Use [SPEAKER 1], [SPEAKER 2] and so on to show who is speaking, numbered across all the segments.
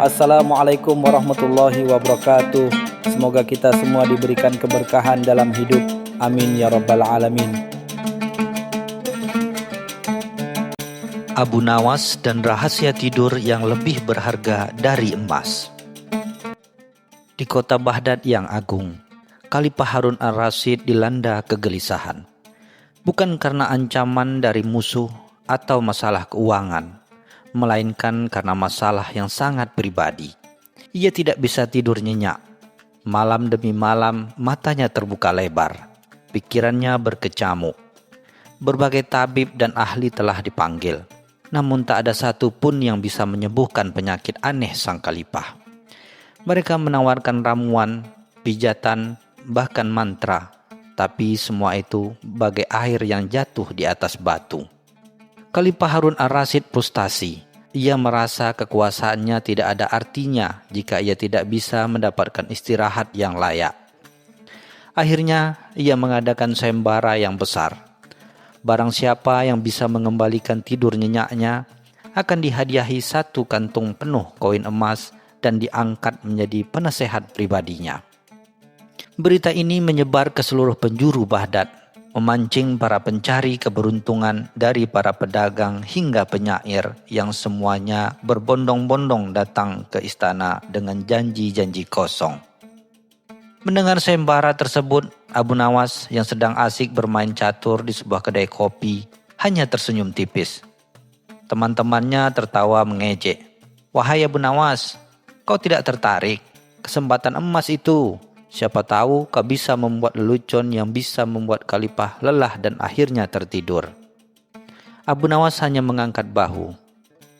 [SPEAKER 1] Assalamualaikum warahmatullahi wabarakatuh. Semoga kita semua diberikan keberkahan dalam hidup. Amin ya rabbal alamin.
[SPEAKER 2] Abu Nawas dan rahasia tidur yang lebih berharga dari emas. Di kota Baghdad yang agung, Khalifah Harun ar-Rasyid dilanda kegelisahan. Bukan karena ancaman dari musuh atau masalah keuangan, melainkan karena masalah yang sangat pribadi. Ia tidak bisa tidur nyenyak. Malam demi malam matanya terbuka lebar, pikirannya berkecamuk. Berbagai tabib dan ahli telah dipanggil, namun tak ada satu pun yang bisa menyembuhkan penyakit aneh sang khalifah. Mereka menawarkan ramuan, pijatan, bahkan mantra, tapi semua itu bagai air yang jatuh di atas batu. Khalifah Harun ar-Rasyid frustasi. Ia merasa kekuasaannya tidak ada artinya jika ia tidak bisa mendapatkan istirahat yang layak. Akhirnya ia mengadakan sayembara yang besar. Barang siapa yang bisa mengembalikan tidur nyenyaknya akan dihadiahi 1 kantung penuh koin emas dan diangkat menjadi penasehat pribadinya. Berita ini menyebar ke seluruh penjuru Baghdad, memancing para pencari keberuntungan dari para pedagang hingga penyair yang semuanya berbondong-bondong datang ke istana dengan janji-janji kosong. Mendengar sayembara tersebut, Abu Nawas yang sedang asik bermain catur di sebuah kedai kopi hanya tersenyum tipis. Teman-temannya tertawa mengejek. "Wahai Abu Nawas, kau tidak tertarik? Kesempatan emas itu. Siapa tahu kau bisa membuat lelucon yang bisa membuat Khalifah lelah dan akhirnya tertidur." Abu Nawas hanya mengangkat bahu.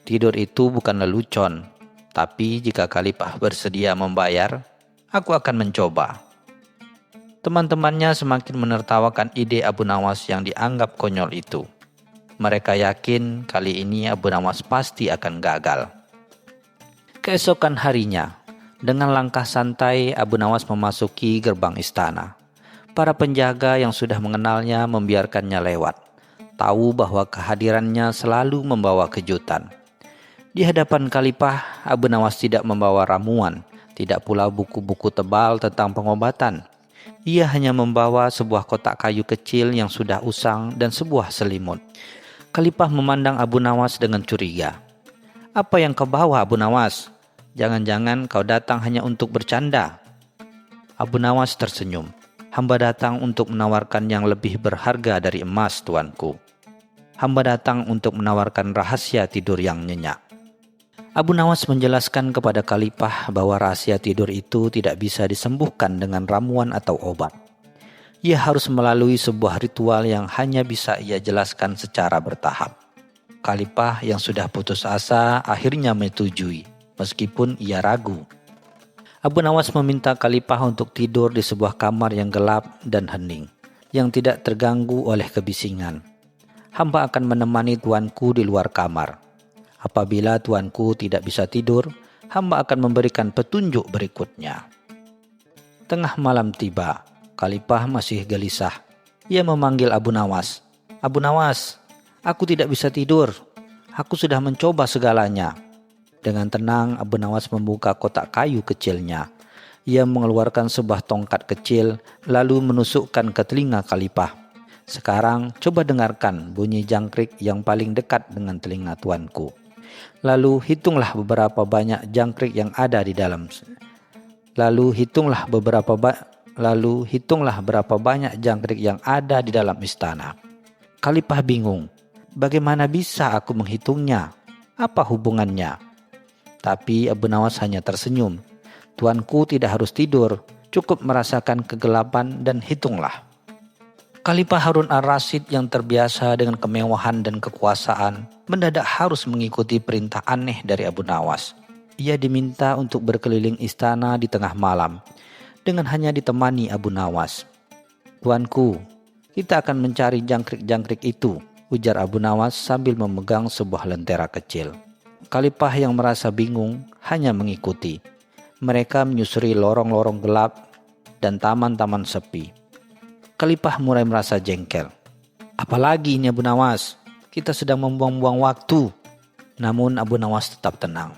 [SPEAKER 2] "Tidur itu bukan lelucon, tapi jika Khalifah bersedia membayar, aku akan mencoba." Teman-temannya semakin menertawakan ide Abu Nawas yang dianggap konyol itu. Mereka yakin kali ini Abu Nawas pasti akan gagal. Keesokan harinya, dengan langkah santai, Abu Nawas memasuki gerbang istana. Para penjaga yang sudah mengenalnya membiarkannya lewat, tahu bahwa kehadirannya selalu membawa kejutan. Di hadapan Khalifah, Abu Nawas tidak membawa ramuan, tidak pula buku-buku tebal tentang pengobatan. Ia hanya membawa sebuah kotak kayu kecil yang sudah usang dan sebuah selimut. Khalifah memandang Abu Nawas dengan curiga. "Apa yang kau bawa, Abu Nawas? Jangan-jangan kau datang hanya untuk bercanda?" Abu Nawas tersenyum. "Hamba datang untuk menawarkan yang lebih berharga dari emas, tuanku. Hamba datang untuk menawarkan rahasia tidur yang nyenyak." Abu Nawas menjelaskan kepada Khalifah bahwa rahasia tidur itu tidak bisa disembuhkan dengan ramuan atau obat. Ia harus melalui sebuah ritual yang hanya bisa ia jelaskan secara bertahap. Khalifah yang sudah putus asa akhirnya menyetujui, meskipun ia ragu. Abu Nawas meminta Khalifah untuk tidur di sebuah kamar yang gelap dan hening, yang tidak terganggu oleh kebisingan. "Hamba akan menemani tuanku di luar kamar. Apabila tuanku tidak bisa tidur, hamba akan memberikan petunjuk berikutnya." Tengah malam tiba, Khalifah masih gelisah. Ia memanggil Abu Nawas. "Abu Nawas, aku tidak bisa tidur. Aku sudah mencoba segalanya." Dengan tenang, Abu Nawas membuka kotak kayu kecilnya. Ia mengeluarkan sebuah tongkat kecil, lalu menusukkan ke telinga Khalifah. "Sekarang coba dengarkan bunyi jangkrik yang paling dekat dengan telinga tuanku. Lalu hitunglah beberapa banyak jangkrik yang ada di dalam. Lalu hitunglah berapa banyak jangkrik yang ada di dalam istana." Khalifah bingung. Bagaimana bisa aku menghitungnya? Apa hubungannya? Tapi Abu Nawas hanya tersenyum. "Tuanku tidak harus tidur, cukup merasakan kegelapan dan hitunglah." Khalifah Harun ar-Rasyid yang terbiasa dengan kemewahan dan kekuasaan mendadak harus mengikuti perintah aneh dari Abu Nawas. Ia diminta untuk berkeliling istana di tengah malam dengan hanya ditemani Abu Nawas. "Tuanku, kita akan mencari jangkrik-jangkrik itu," ujar Abu Nawas sambil memegang sebuah lentera kecil. Khalifah yang merasa bingung hanya mengikuti. Mereka menyusuri lorong-lorong gelap dan taman-taman sepi. Khalifah mulai merasa jengkel. "Apalagi ini Abu Nawas? Kita sedang membuang-buang waktu." Namun Abu Nawas tetap tenang.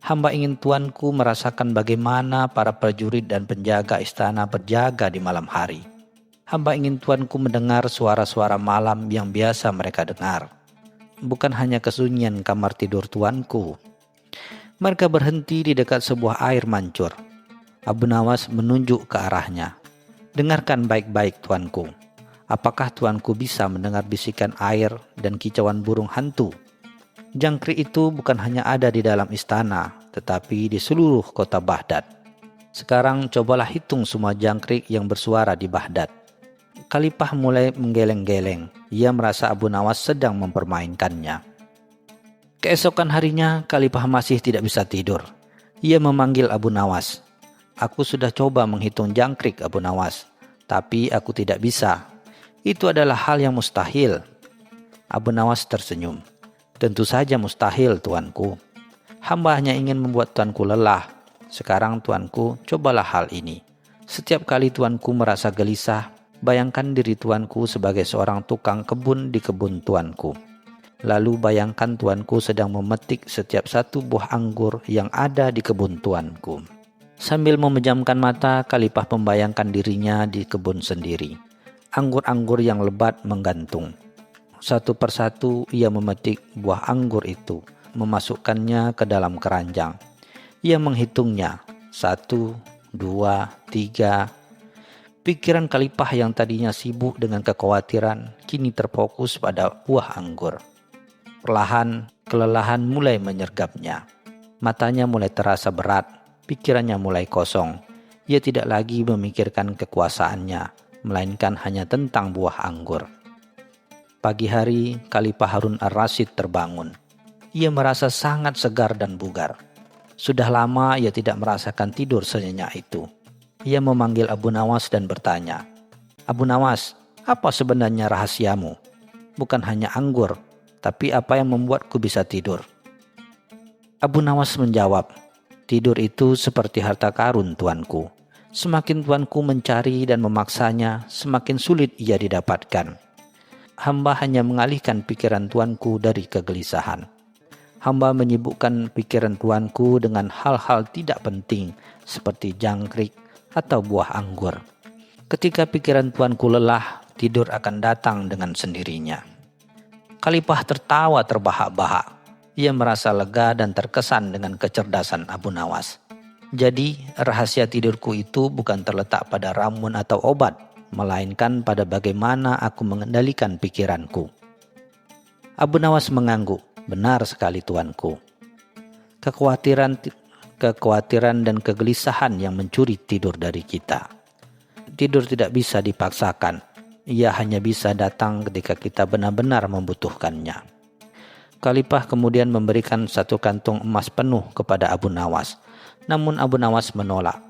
[SPEAKER 2] Hamba ingin tuanku merasakan bagaimana para prajurit dan penjaga istana berjaga di malam hari. Hamba ingin tuanku mendengar suara-suara malam yang biasa mereka dengar. Bukan hanya kesunyian kamar tidur tuanku. Mereka berhenti di dekat sebuah air mancur. Abu Nawas menunjuk ke arahnya. Dengarkan baik-baik tuanku. Apakah tuanku bisa mendengar bisikan air dan kicauan burung hantu? Jangkrik itu bukan hanya ada di dalam istana, tetapi di seluruh kota Baghdad. Sekarang cobalah hitung semua jangkrik yang bersuara di Baghdad. Khalifah mulai menggeleng-geleng. Ia merasa Abu Nawas sedang mempermainkannya. Keesokan harinya, Khalifah masih tidak bisa tidur. Ia memanggil Abu Nawas. Aku sudah coba menghitung jangkrik Abu Nawas, tapi aku tidak bisa. Itu adalah hal yang mustahil. Abu Nawas tersenyum. Tentu saja mustahil, tuanku. Hamba hanya ingin membuat tuanku lelah. Sekarang tuanku, cobalah hal ini. Setiap kali tuanku merasa gelisah, bayangkan diri tuanku sebagai seorang tukang kebun di kebun tuanku. Lalu bayangkan tuanku sedang memetik setiap satu buah anggur yang ada di kebun tuanku. Sambil memejamkan mata, Khalifah membayangkan dirinya di kebun sendiri. Anggur-anggur yang lebat menggantung. Satu persatu ia memetik buah anggur itu, memasukkannya ke dalam keranjang. Ia menghitungnya, 1, 2, 3. Pikiran Khalifah yang tadinya sibuk dengan kekhawatiran, kini terfokus pada buah anggur. Perlahan, kelelahan mulai menyergapnya. Matanya mulai terasa berat, pikirannya mulai kosong. Ia tidak lagi memikirkan kekuasaannya, melainkan hanya tentang buah anggur. Pagi hari, Khalifah Harun ar-Rasyid terbangun. Ia merasa sangat segar dan bugar. Sudah lama ia tidak merasakan tidur senyenyak itu. Ia memanggil Abu Nawas dan bertanya, Abu Nawas, apa sebenarnya rahasiamu? Bukan hanya anggur, tapi apa yang membuatku bisa tidur? Abu Nawas menjawab, tidur itu seperti harta karun tuanku. Semakin tuanku mencari dan memaksanya, semakin sulit ia didapatkan. Hamba hanya mengalihkan pikiran tuanku dari kegelisahan. Hamba menyibukkan pikiran tuanku dengan hal-hal tidak penting seperti jangkrik atau buah anggur. Ketika pikiran tuanku lelah, tidur akan datang dengan sendirinya. Khalifah tertawa terbahak-bahak. Ia merasa lega dan terkesan dengan kecerdasan Abu Nawas. Jadi, rahasia tidurku itu bukan terletak pada ramuan atau obat, melainkan pada bagaimana aku mengendalikan pikiranku. Abu Nawas mengangguk. Benar sekali tuanku. Kekhawatiran dan kegelisahan yang mencuri tidur dari kita. Tidur tidak bisa dipaksakan. Ia hanya bisa datang ketika kita benar-benar membutuhkannya. Khalifah kemudian memberikan satu kantung emas penuh kepada Abu Nawas. Namun Abu Nawas menolak.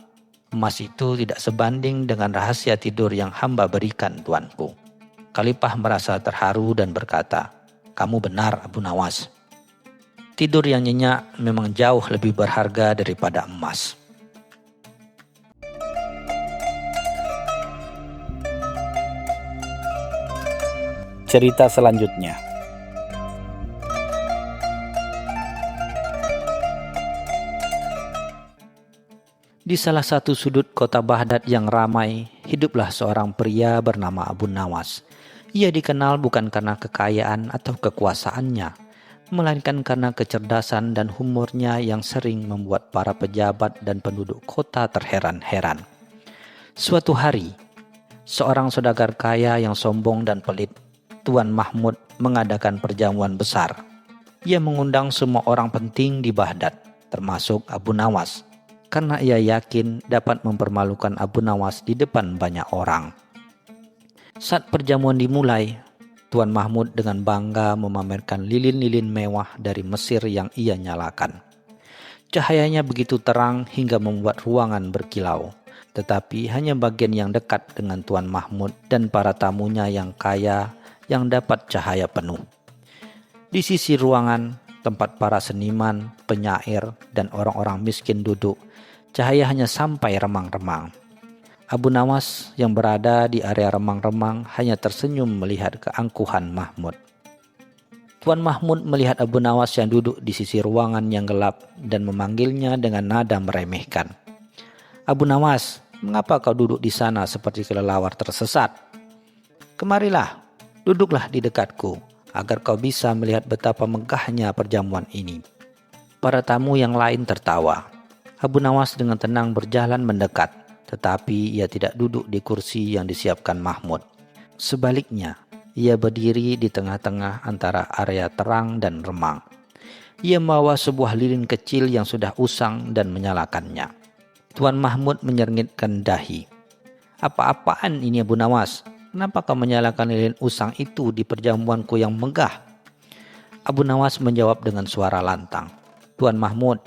[SPEAKER 2] Emas itu tidak sebanding dengan rahasia tidur yang hamba berikan tuanku. Khalifah merasa terharu dan berkata, kamu benar Abu Nawas. Tidur yang nyenyak memang jauh lebih berharga daripada emas.
[SPEAKER 1] Cerita selanjutnya.
[SPEAKER 2] Di salah satu sudut kota Baghdad yang ramai, hiduplah seorang pria bernama Abu Nawas. Ia dikenal bukan karena kekayaan atau kekuasaannya, melainkan karena kecerdasan dan humornya yang sering membuat para pejabat dan penduduk kota terheran-heran. Suatu hari, seorang saudagar kaya yang sombong dan pelit, Tuan Mahmud, mengadakan perjamuan besar. Ia mengundang semua orang penting di Baghdad, termasuk Abu Nawas, karena ia yakin dapat mempermalukan Abu Nawas di depan banyak orang. Saat perjamuan dimulai, Tuan Mahmud dengan bangga memamerkan lilin-lilin mewah dari Mesir yang ia nyalakan. Cahayanya begitu terang hingga membuat ruangan berkilau, tetapi hanya bagian yang dekat dengan Tuan Mahmud dan para tamunya yang kaya yang dapat cahaya penuh. Di sisi ruangan, tempat para seniman, penyair, dan orang-orang miskin duduk, cahaya hanya sampai remang-remang. Abu Nawas yang berada di area remang-remang hanya tersenyum melihat keangkuhan Mahmud. Tuan Mahmud melihat Abu Nawas yang duduk di sisi ruangan yang gelap dan memanggilnya dengan nada meremehkan. "Abu Nawas, mengapa kau duduk di sana seperti kelelawar tersesat? Kemarilah, duduklah di dekatku, agar kau bisa melihat betapa megahnya perjamuan ini." Para tamu yang lain tertawa. Abu Nawas dengan tenang berjalan mendekat, tetapi ia tidak duduk di kursi yang disiapkan Mahmud. Sebaliknya, ia berdiri di tengah-tengah antara area terang dan remang. Ia membawa sebuah lilin kecil yang sudah usang dan menyalakannya. Tuan Mahmud menyeringgitkan dahi. "Apa-apaan ini Abu Nawas? Kenapa kau menyalakan lilin usang itu di perjamuanku yang megah?" Abu Nawas menjawab dengan suara lantang. "Tuan Mahmud,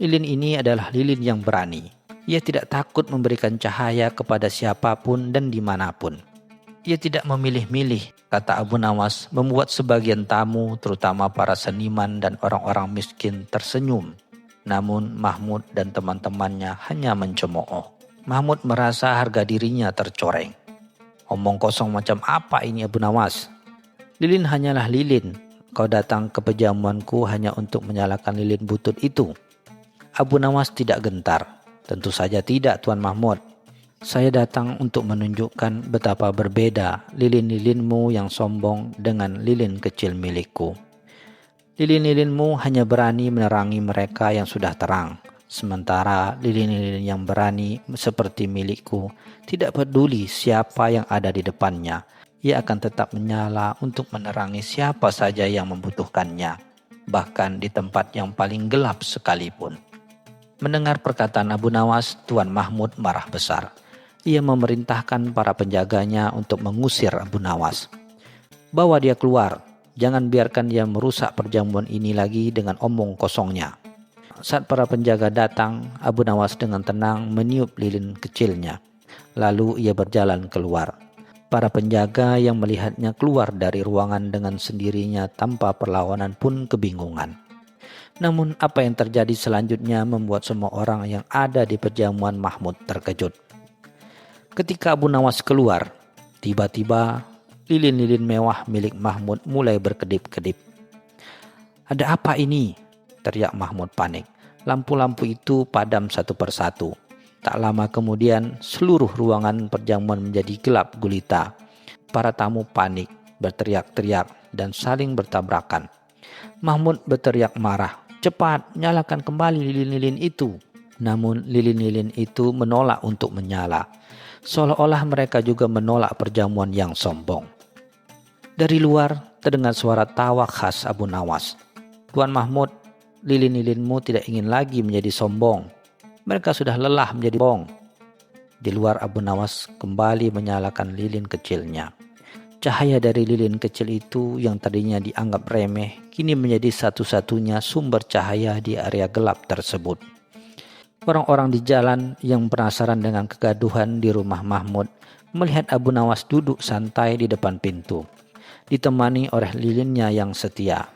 [SPEAKER 2] lilin ini adalah lilin yang berani. Ia tidak takut memberikan cahaya kepada siapapun dan dimanapun. Ia tidak memilih-milih," kata Abu Nawas, membuat sebagian tamu, terutama para seniman dan orang-orang miskin, tersenyum. Namun Mahmud dan teman-temannya hanya mencemooh. Mahmud merasa harga dirinya tercoreng. "Omong kosong macam apa ini Abu Nawas? Lilin hanyalah lilin. Kau datang ke perjamuanku hanya untuk menyalakan lilin butut itu." Abu Nawas tidak gentar. "Tentu saja tidak, Tuan Mahmud. Saya datang untuk menunjukkan betapa berbeda lilin-lilinmu yang sombong dengan lilin kecil milikku. Lilin-lilinmu hanya berani menerangi mereka yang sudah terang, sementara lilin-lilin yang berani seperti milikku tidak peduli siapa yang ada di depannya. Ia akan tetap menyala untuk menerangi siapa saja yang membutuhkannya, bahkan di tempat yang paling gelap sekalipun." Mendengar perkataan Abu Nawas, Tuan Mahmud marah besar. Ia memerintahkan para penjaganya untuk mengusir Abu Nawas. "Bawa dia keluar, jangan biarkan dia merusak perjamuan ini lagi dengan omong kosongnya." Saat para penjaga datang, Abu Nawas dengan tenang meniup lilin kecilnya. Lalu ia berjalan keluar. Para penjaga yang melihatnya keluar dari ruangan dengan sendirinya tanpa perlawanan pun kebingungan. Namun apa yang terjadi selanjutnya membuat semua orang yang ada di perjamuan Mahmud terkejut. Ketika Abu Nawas keluar, tiba-tiba lilin-lilin mewah milik Mahmud mulai berkedip-kedip. "Ada apa ini?" teriak Mahmud panik. Lampu-lampu itu padam satu persatu. Tak lama kemudian seluruh ruangan perjamuan menjadi gelap gulita. Para tamu panik, berteriak-teriak dan saling bertabrakan. Mahmud berteriak marah, "Cepat, nyalakan kembali lilin-lilin itu." Namun lilin-lilin itu menolak untuk menyala. Seolah-olah mereka juga menolak perjamuan yang sombong. Dari luar terdengar suara tawa khas Abu Nawas. "Tuan Mahmud, lilin-lilinmu tidak ingin lagi menjadi sombong. Mereka sudah lelah menjadi bohong." Di luar Abu Nawas kembali menyalakan lilin kecilnya. Cahaya dari lilin kecil itu yang tadinya dianggap remeh, kini menjadi satu-satunya sumber cahaya di area gelap tersebut. Orang-orang di jalan yang penasaran dengan kegaduhan di rumah Mahmud melihat Abu Nawas duduk santai di depan pintu, ditemani oleh lilinnya yang setia.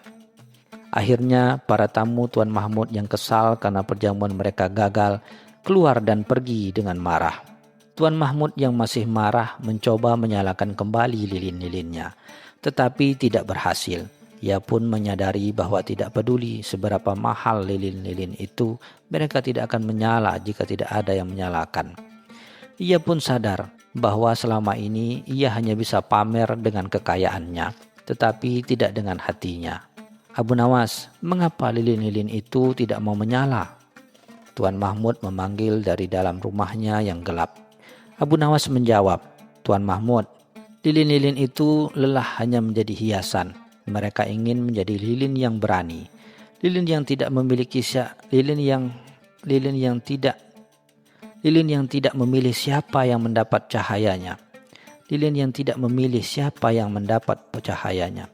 [SPEAKER 2] Akhirnya para tamu Tuan Mahmud yang kesal karena perjamuan mereka gagal keluar dan pergi dengan marah. Tuan Mahmud yang masih marah mencoba menyalakan kembali lilin-lilinnya, tetapi tidak berhasil. Ia pun menyadari bahwa tidak peduli seberapa mahal lilin-lilin itu, mereka tidak akan menyala jika tidak ada yang menyalakan. Ia pun sadar bahwa selama ini ia hanya bisa pamer dengan kekayaannya, tetapi tidak dengan hatinya. "Abu Nawas, mengapa lilin-lilin itu tidak mau menyala?" Tuan Mahmud memanggil dari dalam rumahnya yang gelap. Abu Nawas menjawab, "Tuan Mahmud, lilin-lilin itu lelah hanya menjadi hiasan. Mereka ingin menjadi lilin yang berani, lilin yang tidak memiliki lilin yang tidak memilih siapa yang mendapat cahayanya, lilin yang tidak memilih siapa yang mendapat cahayanya,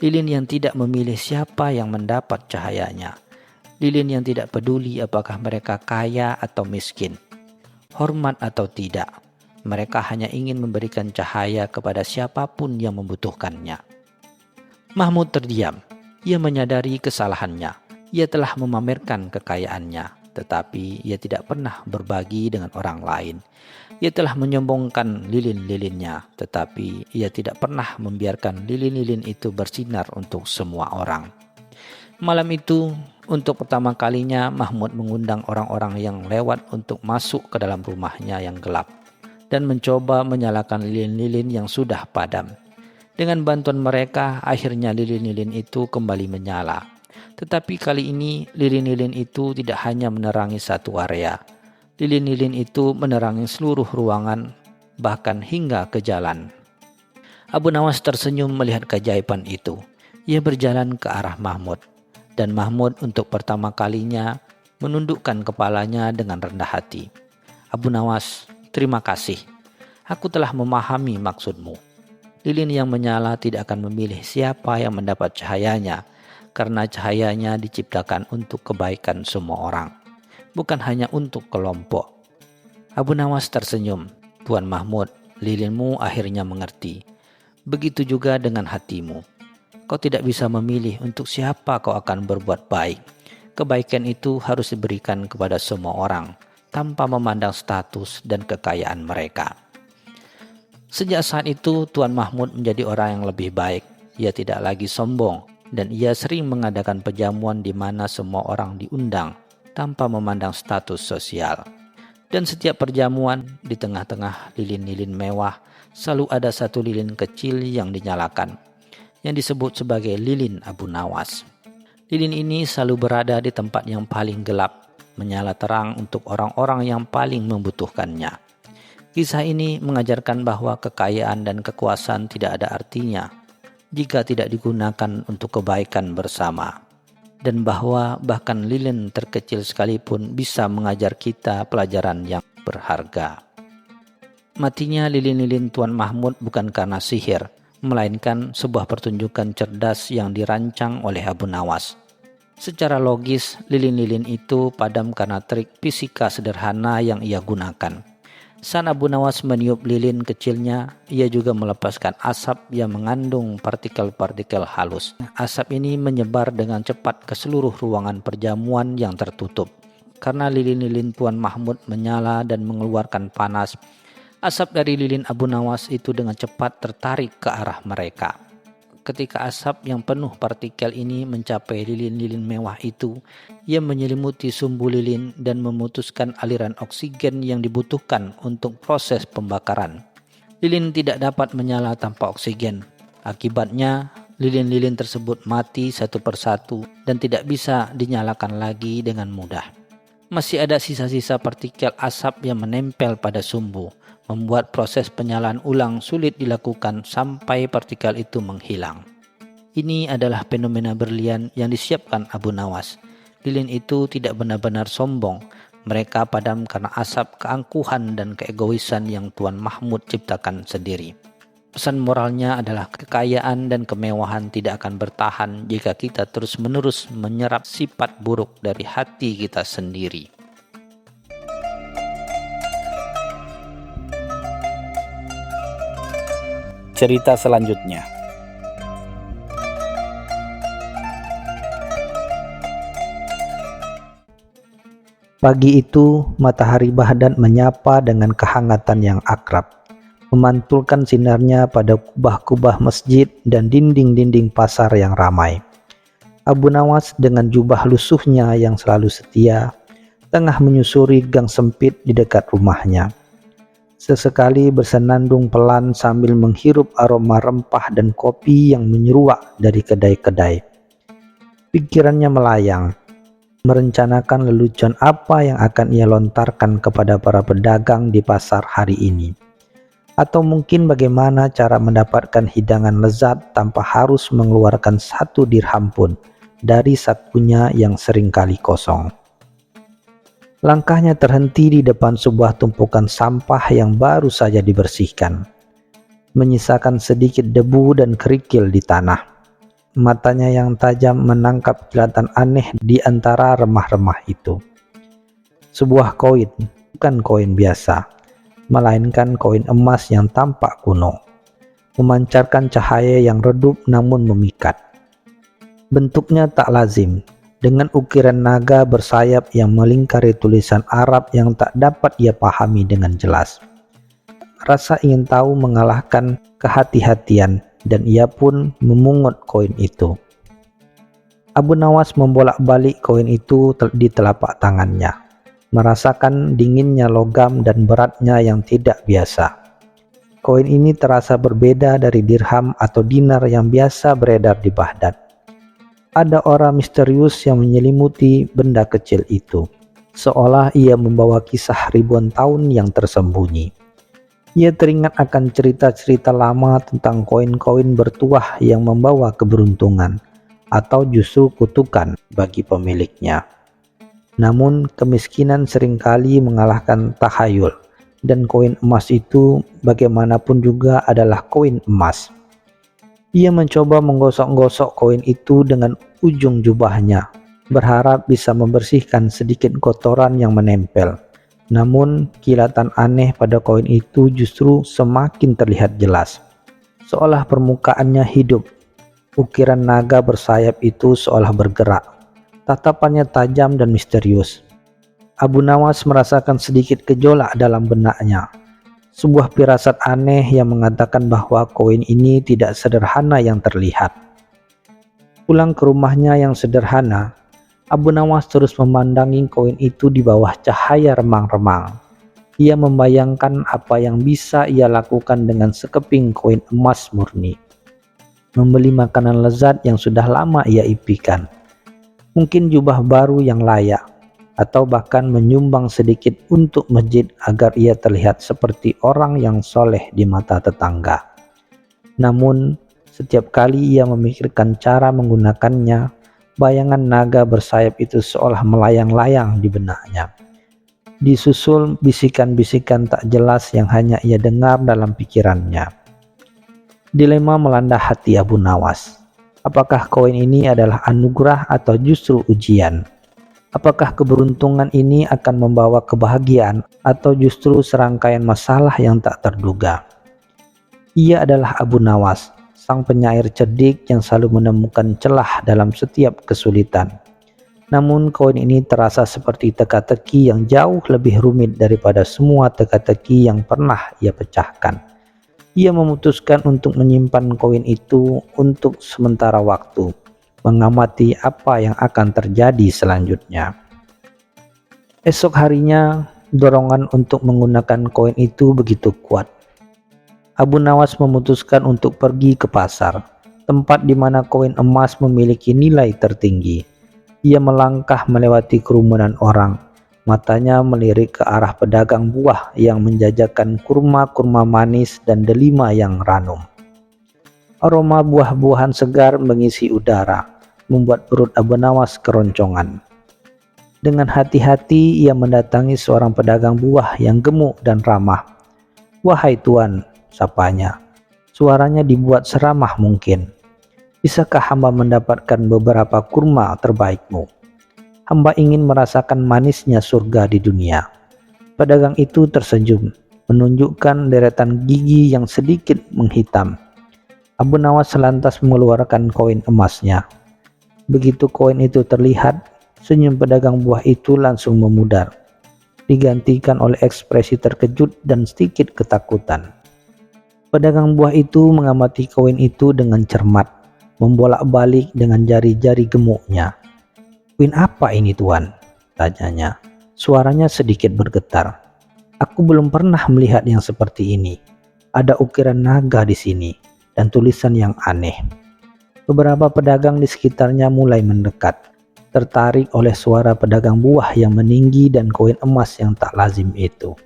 [SPEAKER 2] lilin yang tidak memilih siapa yang mendapat cahayanya, lilin yang tidak peduli apakah mereka kaya atau miskin, hormat atau tidak. Mereka hanya ingin memberikan cahaya kepada siapapun yang membutuhkannya." Mahmud terdiam. Ia menyadari kesalahannya. Ia telah memamerkan kekayaannya. tetapi ia tidak pernah berbagi dengan orang lain. Ia telah menyombongkan lilin-lilinnya, tetapi ia tidak pernah membiarkan lilin-lilin itu bersinar untuk semua orang. Malam itu, untuk pertama kalinya Mahmud mengundang orang-orang yang lewat untuk masuk ke dalam rumahnya yang gelap dan mencoba menyalakan lilin-lilin yang sudah padam. Dengan bantuan mereka, akhirnya lilin-lilin itu kembali menyala. Tetapi kali ini lilin-lilin itu tidak hanya menerangi satu area. Lilin-lilin itu menerangi seluruh ruangan, bahkan hingga ke jalan. Abu Nawas tersenyum melihat keajaiban itu. Ia berjalan ke arah Mahmud, dan Mahmud untuk pertama kalinya menundukkan kepalanya dengan rendah hati. Abu Nawas, terima kasih. Aku telah memahami maksudmu. Lilin yang menyala tidak akan memilih siapa yang mendapat cahayanya, karena cahayanya diciptakan untuk kebaikan semua orang, bukan hanya untuk kelompok. Abu Nawas tersenyum. Tuan Mahmud, lilinmu akhirnya mengerti. Begitu juga dengan hatimu. Kau tidak bisa memilih untuk siapa kau akan berbuat baik. Kebaikan itu harus diberikan kepada semua orang, tanpa memandang status dan kekayaan mereka. Sejak saat itu, Tuan Mahmud menjadi orang yang lebih baik. Ia tidak lagi sombong, dan ia sering mengadakan perjamuan di mana semua orang diundang, tanpa memandang status sosial. Dan setiap perjamuan, di tengah-tengah lilin-lilin mewah, selalu ada satu lilin kecil yang dinyalakan, yang disebut sebagai lilin Abu Nawas. Lilin ini selalu berada di tempat yang paling gelap, menyala terang untuk orang-orang yang paling membutuhkannya. Kisah ini mengajarkan bahwa kekayaan dan kekuasaan tidak ada artinya jika tidak digunakan untuk kebaikan bersama, dan bahwa bahkan lilin terkecil sekalipun bisa mengajar kita pelajaran yang berharga. Matinya lilin-lilin Tuan Mahmud bukan karena sihir, melainkan sebuah pertunjukan cerdas yang dirancang oleh Abu Nawas. Secara logis, lilin-lilin itu padam karena trik fisika sederhana yang ia gunakan. Saat Abu Nawas meniup lilin kecilnya, ia juga melepaskan asap yang mengandung partikel-partikel halus. Asap ini menyebar dengan cepat ke seluruh ruangan perjamuan yang tertutup. Karena lilin-lilin Tuan Mahmud menyala dan mengeluarkan panas, asap dari lilin Abu Nawas itu dengan cepat tertarik ke arah mereka. Ketika asap yang penuh partikel ini mencapai lilin-lilin mewah itu, ia menyelimuti sumbu lilin dan memutuskan aliran oksigen yang dibutuhkan untuk proses pembakaran. Lilin tidak dapat menyala tanpa oksigen. Akibatnya, lilin-lilin tersebut mati satu persatu dan tidak bisa dinyalakan lagi dengan mudah. Masih ada sisa-sisa partikel asap yang menempel pada sumbu, membuat proses penyalaan ulang sulit dilakukan sampai partikel itu menghilang. Ini adalah fenomena berlian yang disiapkan Abu Nawas. Lilin itu tidak benar-benar sombong. Mereka padam karena asap keangkuhan dan keegoisan yang Tuan Mahmud ciptakan sendiri. Pesan moralnya adalah kekayaan dan kemewahan tidak akan bertahan jika kita terus-menerus menyerap sifat buruk dari hati kita sendiri.
[SPEAKER 1] Cerita selanjutnya. Pagi itu, matahari Baghdad menyapa dengan kehangatan yang akrab, memantulkan sinarnya pada kubah-kubah masjid dan dinding-dinding pasar yang ramai. Abu Nawas dengan jubah lusuhnya yang selalu setia, tengah menyusuri gang sempit di dekat rumahnya. Sesekali bersenandung pelan sambil menghirup aroma rempah dan kopi yang menyeruak dari kedai-kedai. Pikirannya melayang, merencanakan lelucon apa yang akan ia lontarkan kepada para pedagang di pasar hari ini. Atau mungkin bagaimana cara mendapatkan hidangan lezat tanpa harus mengeluarkan 1 dirham pun dari sakunya yang seringkali kosong. Langkahnya terhenti di depan sebuah tumpukan sampah yang baru saja dibersihkan, menyisakan sedikit debu dan kerikil di tanah. Matanya yang tajam menangkap kilatan aneh di antara remah-remah itu. Sebuah koin, bukan koin biasa, melainkan koin emas yang tampak kuno, memancarkan cahaya yang redup namun memikat. Bentuknya tak lazim, dengan ukiran naga bersayap yang melingkari tulisan Arab yang tak dapat ia pahami dengan jelas. Rasa ingin tahu mengalahkan kehati-hatian dan ia pun memungut koin itu. Abu Nawas membolak-balik koin itu di telapak tangannya, merasakan dinginnya logam dan beratnya yang tidak biasa. Koin ini terasa berbeda dari dirham atau dinar yang biasa beredar di Baghdad. Ada aura misterius yang menyelimuti benda kecil itu, seolah ia membawa kisah ribuan tahun yang tersembunyi. Ia teringat akan cerita-cerita lama tentang koin-koin bertuah yang membawa keberuntungan atau justru kutukan bagi pemiliknya. Namun kemiskinan seringkali mengalahkan tahayul, dan koin emas itu bagaimanapun juga adalah koin emas. Ia mencoba menggosok-gosok koin itu dengan ujung jubahnya, berharap bisa membersihkan sedikit kotoran yang menempel. Namun kilatan aneh pada koin itu justru semakin terlihat jelas, seolah permukaannya hidup. Ukiran naga bersayap itu seolah bergerak, tatapannya tajam dan misterius. Abu Nawas merasakan sedikit gejolak dalam benaknya, sebuah firasat aneh yang mengatakan bahwa koin ini tidak sederhana yang terlihat. Pulang ke rumahnya yang sederhana, Abu Nawas terus memandangi koin itu di bawah cahaya remang-remang. Ia membayangkan apa yang bisa ia lakukan dengan sekeping koin emas murni. Membeli makanan lezat yang sudah lama ia impikan. Mungkin jubah baru yang layak, atau bahkan menyumbang sedikit untuk masjid agar ia terlihat seperti orang yang soleh di mata tetangga. Namun, setiap kali ia memikirkan cara menggunakannya, bayangan naga bersayap itu seolah melayang-layang di benaknya. Disusul bisikan-bisikan tak jelas yang hanya ia dengar dalam pikirannya. Dilema melanda hati Abu Nawas. Apakah koin ini adalah anugerah atau justru ujian? Apakah keberuntungan ini akan membawa kebahagiaan atau justru serangkaian masalah yang tak terduga? Ia adalah Abu Nawas, sang penyair cerdik yang selalu menemukan celah dalam setiap kesulitan. Namun koin ini terasa seperti teka-teki yang jauh lebih rumit daripada semua teka-teki yang pernah ia pecahkan. Ia memutuskan untuk menyimpan koin itu untuk sementara waktu, mengamati apa yang akan terjadi selanjutnya. Esok harinya, dorongan untuk menggunakan koin itu begitu kuat. Abu Nawas memutuskan untuk pergi ke pasar, tempat di mana koin emas memiliki nilai tertinggi. Ia melangkah melewati kerumunan orang, matanya melirik ke arah pedagang buah yang menjajakan kurma-kurma manis dan delima yang ranum. Aroma buah-buahan segar mengisi udara, membuat perut Abu Nawas keroncongan. Dengan hati-hati ia mendatangi seorang pedagang buah yang gemuk dan ramah. "Wahai tuan," sapanya. Suaranya dibuat seramah mungkin. "Bisakah hamba mendapatkan beberapa kurma terbaikmu? Hamba ingin merasakan manisnya surga di dunia." Pedagang itu tersenyum, menunjukkan deretan gigi yang sedikit menghitam. Abu Nawas lantas mengeluarkan koin emasnya. Begitu koin itu terlihat, senyum pedagang buah itu langsung memudar, digantikan oleh ekspresi terkejut dan sedikit ketakutan. Pedagang buah itu mengamati koin itu dengan cermat, membolak-balik dengan jari-jari gemuknya. "Koin apa ini tuan?" tanyanya. Suaranya sedikit bergetar. "Aku belum pernah melihat yang seperti ini. Ada ukiran naga di sini dan tulisan yang aneh." Beberapa pedagang di sekitarnya mulai mendekat, tertarik oleh suara pedagang buah yang meninggi dan koin emas yang tak lazim itu.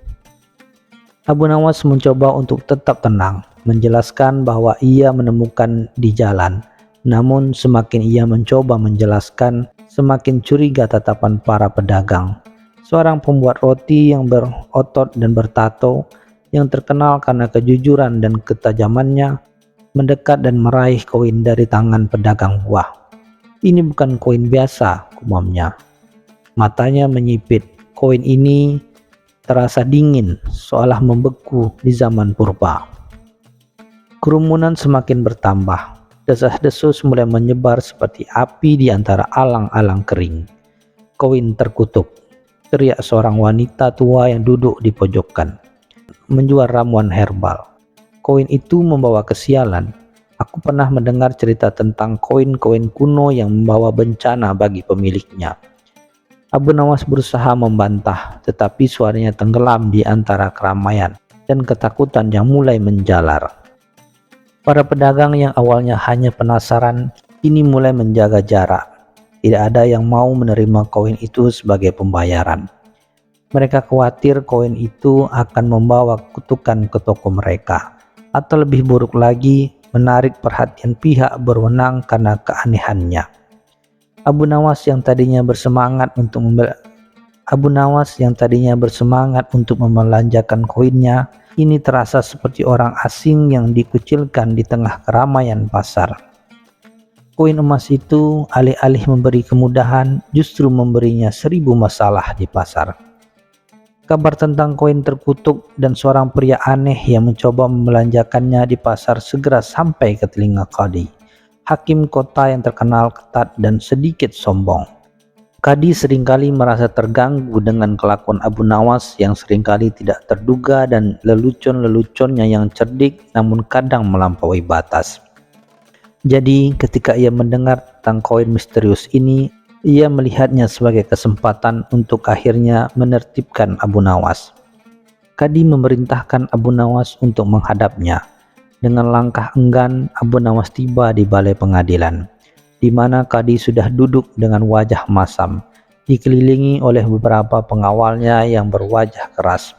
[SPEAKER 1] Abu Nawas mencoba untuk tetap tenang, menjelaskan bahwa ia menemukan di jalan. Namun semakin ia mencoba menjelaskan, semakin curiga tatapan para pedagang. Seorang pembuat roti yang berotot dan bertato, yang terkenal karena kejujuran dan ketajamannya, mendekat dan meraih koin dari tangan pedagang buah. "Ini bukan koin biasa," gumamnya. Matanya menyipit. Koin ini terasa dingin, seolah membeku di zaman purba. Kerumunan semakin bertambah, Desas-desus mulai menyebar seperti api di antara alang-alang kering. "Koin terkutuk," teriak seorang wanita tua yang duduk di pojokan, menjual ramuan herbal. "Koin itu membawa kesialan. Aku pernah mendengar cerita tentang koin-koin kuno yang membawa bencana bagi pemiliknya." Abu Nawas berusaha membantah, tetapi suaranya tenggelam di antara keramaian dan ketakutan yang mulai menjalar. Para pedagang yang awalnya hanya penasaran, kini mulai menjaga jarak. Tidak ada yang mau menerima koin itu sebagai pembayaran. Mereka khawatir koin itu akan membawa kutukan ke toko mereka, atau lebih buruk lagi, menarik perhatian pihak berwenang karena keanehannya. Abu Nawas yang tadinya bersemangat untuk membelanjakan koinnya, ini terasa seperti orang asing yang dikucilkan di tengah keramaian pasar. Koin emas itu alih-alih memberi kemudahan, justru memberinya 1000 masalah di pasar. Kabar tentang koin terkutuk dan seorang pria aneh yang mencoba membelanjakannya di pasar segera sampai ke telinga Qadi, hakim kota yang terkenal ketat dan sedikit sombong. Qadi seringkali merasa terganggu dengan kelakuan Abu Nawas yang seringkali tidak terduga dan lelucon-leluconnya yang cerdik namun kadang melampaui batas. Jadi ketika ia mendengar tentang koin misterius ini, ia melihatnya sebagai kesempatan untuk akhirnya menertibkan Abu Nawas. Qadi memerintahkan Abu Nawas untuk menghadapnya. Dengan langkah enggan, Abu Nawas tiba di balai pengadilan, di mana Qadi sudah duduk dengan wajah masam, dikelilingi oleh beberapa pengawalnya yang berwajah keras.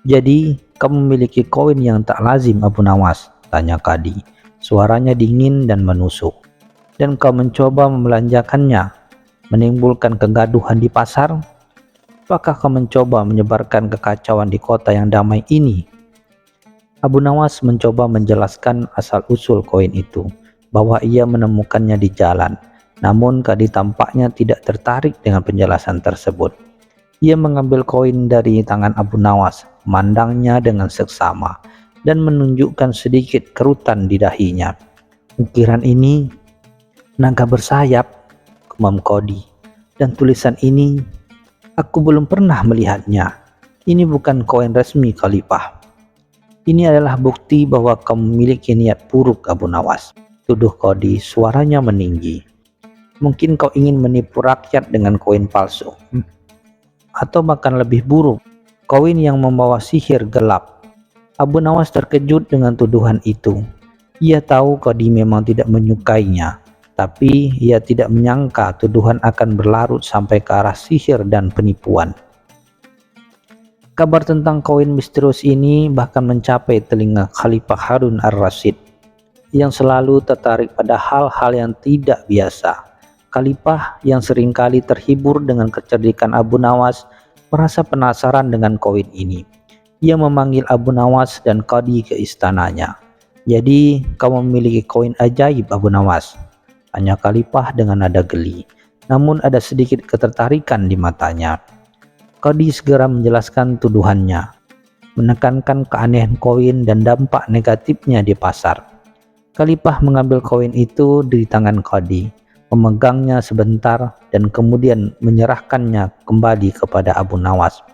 [SPEAKER 1] "Jadi, kamu memiliki koin yang tak lazim, Abu Nawas?" tanya Qadi. Suaranya dingin dan menusuk. "Dan kau mencoba membelanjakannya, menimbulkan kegaduhan di pasar? Apakah kau mencoba menyebarkan kekacauan di kota yang damai ini?" Abu Nawas mencoba menjelaskan asal-usul koin itu, bahwa ia menemukannya di jalan. Namun Qadi tampaknya tidak tertarik dengan penjelasan tersebut. Ia mengambil koin dari tangan Abu Nawas, memandangnya dengan seksama, dan menunjukkan sedikit kerutan di dahinya. "Ukiran ini naga bersayap," gumam Qadi, "dan tulisan ini, aku belum pernah melihatnya. Ini bukan koin resmi Khalifah. Ini adalah bukti bahwa kau memiliki niat buruk, Abu Nawas," tuduh Qadi, suaranya meninggi. "Mungkin kau ingin menipu rakyat dengan koin palsu. Atau bahkan lebih buruk, koin yang membawa sihir gelap." Abu Nawas terkejut dengan tuduhan itu. Ia tahu Qadi memang tidak menyukainya, tapi ia tidak menyangka tuduhan akan berlarut sampai ke arah sihir dan penipuan. Kabar tentang koin misterius ini bahkan mencapai telinga Khalifah Harun ar-Rasyid, yang selalu tertarik pada hal-hal yang tidak biasa. Khalifah yang seringkali terhibur dengan kecerdikan Abu Nawas merasa penasaran dengan koin ini. Ia memanggil Abu Nawas dan Qadi ke istananya. "Jadi, kamu memiliki koin ajaib, Abu Nawas?" tanya Khalifah dengan nada geli, namun ada sedikit ketertarikan di matanya. Qadi segera menjelaskan tuduhannya, menekankan keanehan koin dan dampak negatifnya di pasar. Khalifah mengambil koin itu di tangan Qadi, memegangnya sebentar dan kemudian menyerahkannya kembali kepada Abu Nawas.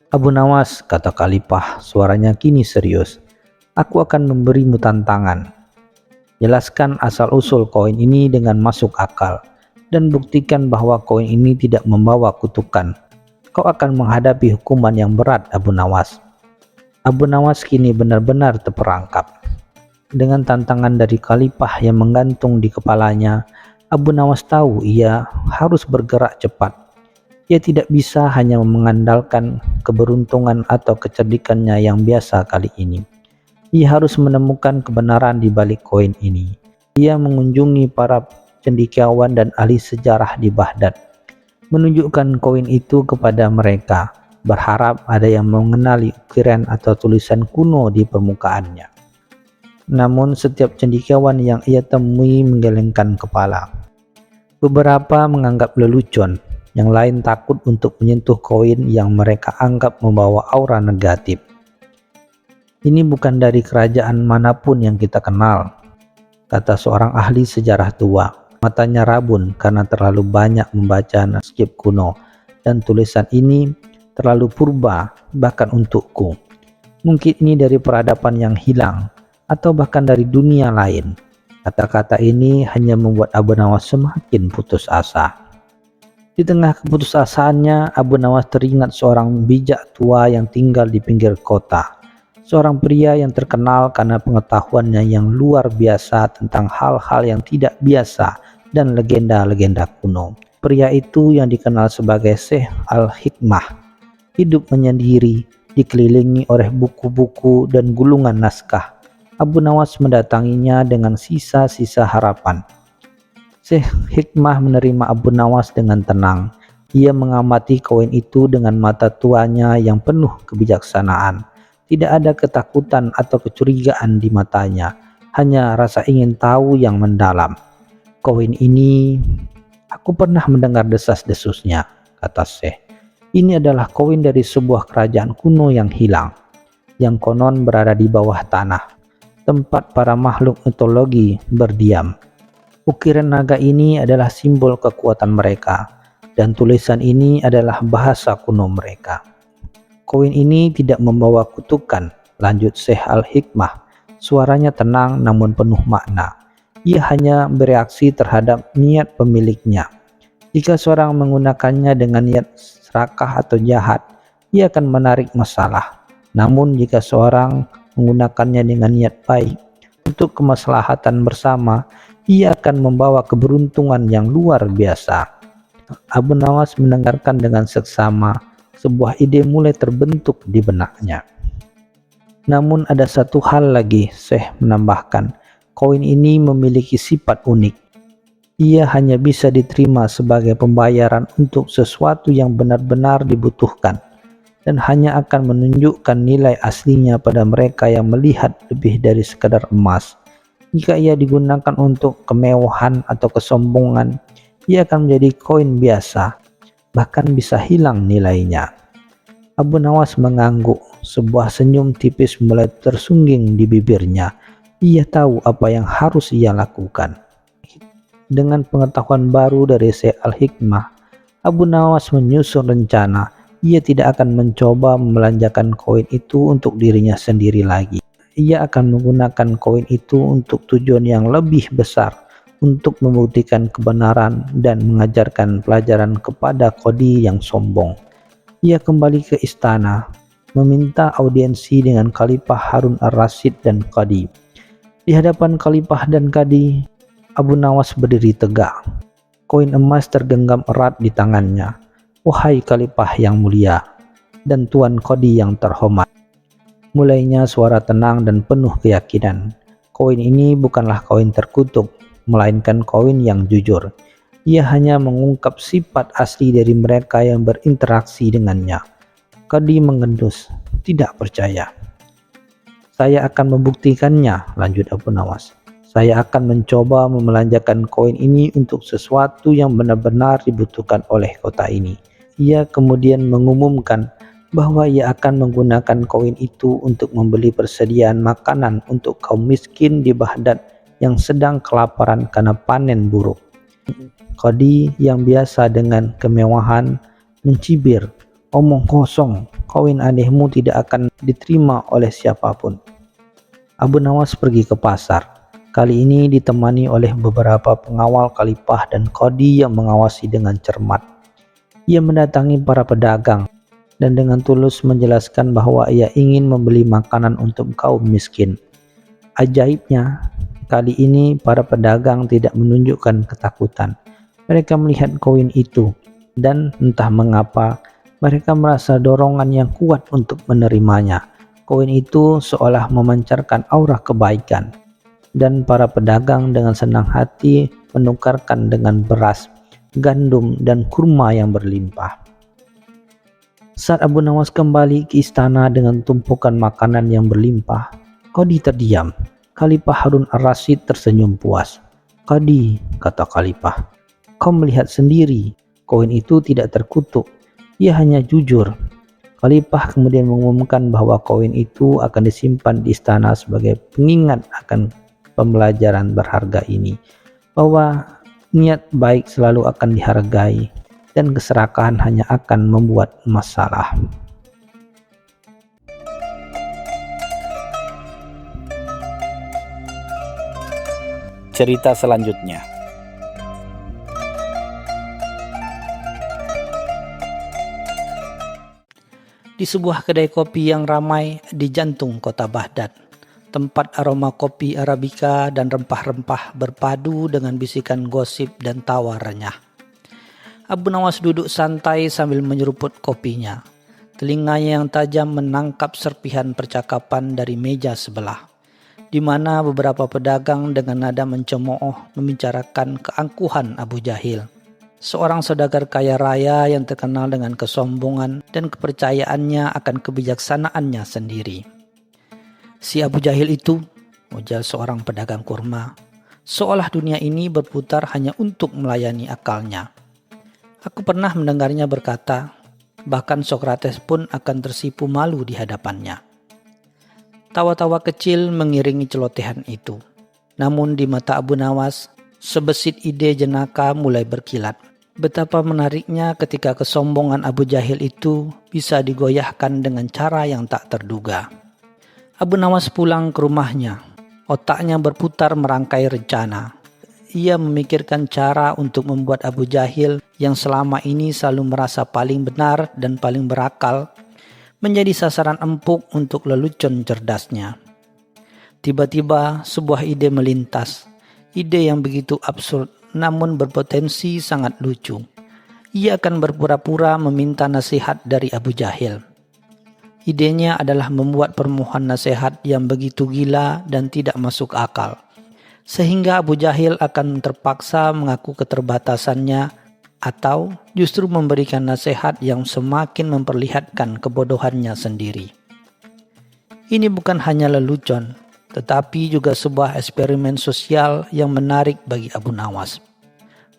[SPEAKER 1] "Abu Nawas," kata Khalifah, suaranya kini serius, "aku akan memberimu tantangan. Jelaskan asal-usul koin ini dengan masuk akal, dan buktikan bahwa koin ini tidak membawa kutukan. Kau akan menghadapi hukuman yang berat, Abu Nawas." Abu Nawas kini benar-benar terperangkap. Dengan tantangan dari Khalifah yang menggantung di kepalanya, Abu Nawas tahu ia harus bergerak cepat. Ia tidak bisa hanya mengandalkan keberuntungan atau kecerdikannya yang biasa kali ini. Ia harus menemukan kebenaran di balik koin ini. Ia mengunjungi para cendekiawan dan ahli sejarah di Baghdad, menunjukkan koin itu kepada mereka, berharap ada yang mengenali ukiran atau tulisan kuno di permukaannya. Namun setiap cendekiawan yang ia temui menggelengkan kepala. Beberapa menganggap lelucon, yang lain takut untuk menyentuh koin yang mereka anggap membawa aura negatif. "Ini bukan dari kerajaan manapun yang kita kenal," kata seorang ahli sejarah tua. Matanya rabun karena terlalu banyak membaca naskah kuno, dan tulisan ini terlalu purba bahkan untukku. Mungkin ini dari peradaban yang hilang, atau bahkan dari dunia lain. Kata-kata ini hanya membuat Abu Nawas semakin putus asa. Di tengah keputusasaannya, Abu Nawas teringat seorang bijak tua yang tinggal di pinggir kota. Seorang pria yang terkenal karena pengetahuannya yang luar biasa tentang hal-hal yang tidak biasa dan legenda-legenda kuno. Pria itu yang dikenal sebagai Syekh Al-Hikmah, hidup menyendiri, dikelilingi oleh buku-buku dan gulungan naskah. Abu Nawas mendatanginya dengan sisa-sisa harapan. Syekh Hikmah menerima Abu Nawas dengan tenang. Ia mengamati koin itu dengan mata tuanya yang penuh kebijaksanaan. Tidak ada ketakutan atau kecurigaan di matanya, hanya rasa ingin tahu yang mendalam. Koin ini, aku pernah mendengar desas-desusnya, kata Syekh. Ini adalah koin dari sebuah kerajaan kuno yang hilang, yang konon berada di bawah tanah, tempat para makhluk mitologi berdiam. Ukiran naga ini adalah simbol kekuatan mereka, dan tulisan ini adalah bahasa kuno mereka. Koin ini tidak membawa kutukan, lanjut Syekh Al-Hikmah. Suaranya tenang namun penuh makna. Ia hanya bereaksi terhadap niat pemiliknya. Jika seorang menggunakannya dengan niat serakah atau jahat, ia akan menarik masalah. Namun jika seorang menggunakannya dengan niat baik untuk kemaslahatan bersama, ia akan membawa keberuntungan yang luar biasa. Abu Nawas mendengarkan dengan seksama. Sebuah ide mulai terbentuk di benaknya. Namun ada satu hal lagi, Syekh menambahkan. Koin ini memiliki sifat unik. Ia hanya bisa diterima sebagai pembayaran untuk sesuatu yang benar-benar dibutuhkan, dan hanya akan menunjukkan nilai aslinya pada mereka yang melihat lebih dari sekadar emas. Jika ia digunakan untuk kemewahan atau kesombongan, ia akan menjadi koin biasa, bahkan bisa hilang nilainya. Abu Nawas mengangguk, sebuah senyum tipis mulai tersungging di bibirnya. Ia tahu apa yang harus ia lakukan. Dengan pengetahuan baru dari Syekh Al-Hikmah, Abu Nawas menyusun rencana. Ia tidak akan mencoba membelanjakan koin itu untuk dirinya sendiri lagi. Ia akan menggunakan koin itu untuk tujuan yang lebih besar, untuk membuktikan kebenaran dan mengajarkan pelajaran kepada Qadi yang sombong. Ia kembali ke istana, meminta audiensi dengan Khalifah Harun ar-Rasyid dan Qadi. Di hadapan Khalifah dan Qadi, Abu Nawas berdiri tegak. Koin emas tergenggam erat di tangannya. Wahai Khalifah yang mulia dan Tuan Qadi yang terhormat. Mulainya suara tenang dan penuh keyakinan. Koin ini bukanlah koin terkutuk, melainkan koin yang jujur. Ia hanya mengungkap sifat asli dari mereka yang berinteraksi dengannya. Qadi mengendus, tidak percaya. Saya akan membuktikannya, lanjut Abu Nawas. Saya akan mencoba membelanjakan koin ini untuk sesuatu yang benar-benar dibutuhkan oleh kota ini. Ia kemudian mengumumkan bahwa ia akan menggunakan koin itu untuk membeli persediaan makanan untuk kaum miskin di Baghdad yang sedang kelaparan karena panen buruk. Qadi yang biasa dengan kemewahan mencibir, omong kosong, koin anehmu tidak akan diterima oleh siapapun. Abu Nawas pergi ke pasar, kali ini ditemani oleh beberapa pengawal Khalifah dan Qadi yang mengawasi dengan cermat. Ia mendatangi para pedagang dan dengan tulus menjelaskan bahwa ia ingin membeli makanan untuk kaum miskin. Ajaibnya, kali ini para pedagang tidak menunjukkan ketakutan. Mereka melihat koin itu, dan entah mengapa mereka merasa dorongan yang kuat untuk menerimanya. Koin itu seolah memancarkan aura kebaikan, dan para pedagang dengan senang hati menukarkan dengan beras, gandum, dan kurma yang berlimpah. Saat Abu Nawas kembali ke istana dengan tumpukan makanan yang berlimpah, Qadi terdiam. Khalifah Harun ar-Rasyid tersenyum puas. Qadi, kata Khalifah, kau melihat sendiri, koin itu tidak terkutuk, ia hanya jujur. Khalifah kemudian mengumumkan bahwa koin itu akan disimpan di istana sebagai pengingat akan pembelajaran berharga ini, bahwa niat baik selalu akan dihargai dan keserakahan hanya akan membuat masalah.
[SPEAKER 2] Cerita selanjutnya. Di sebuah kedai kopi yang ramai di jantung kota Baghdad, tempat aroma kopi Arabica dan rempah-rempah berpadu dengan bisikan gosip dan tawa renyah. Abu Nawas duduk santai sambil menyeruput kopinya. Telinganya yang tajam menangkap serpihan percakapan dari meja sebelah, di mana beberapa pedagang dengan nada mencemooh membicarakan keangkuhan Abu Jahil, seorang saudagar kaya raya yang terkenal dengan kesombongan dan kepercayaannya akan kebijaksanaannya sendiri. Si Abu Jahil itu, ujar seorang pedagang kurma, seolah dunia ini berputar hanya untuk melayani akalnya. Aku pernah mendengarnya berkata, bahkan Sokrates pun akan tersipu malu di hadapannya. Tawa-tawa kecil mengiringi celotehan itu. Namun di mata Abu Nawas, sebesit ide jenaka mulai berkilat. Betapa menariknya ketika kesombongan Abu Jahil itu bisa digoyahkan dengan cara yang tak terduga. Abu Nawas pulang ke rumahnya. Otaknya berputar merangkai rencana. Ia memikirkan cara untuk membuat Abu Jahil yang selama ini selalu merasa paling benar dan paling berakal menjadi sasaran empuk untuk lelucon cerdasnya. Tiba-tiba sebuah ide melintas. Ide yang begitu absurd namun berpotensi sangat lucu. Ia akan berpura-pura meminta nasihat dari Abu Jahil. Idenya adalah membuat permohonan nasihat yang begitu gila dan tidak masuk akal, sehingga Abu Jahil akan terpaksa mengaku keterbatasannya atau justru memberikan nasihat yang semakin memperlihatkan kebodohannya sendiri. Ini bukan hanya lelucon, tetapi juga sebuah eksperimen sosial yang menarik bagi Abu Nawas,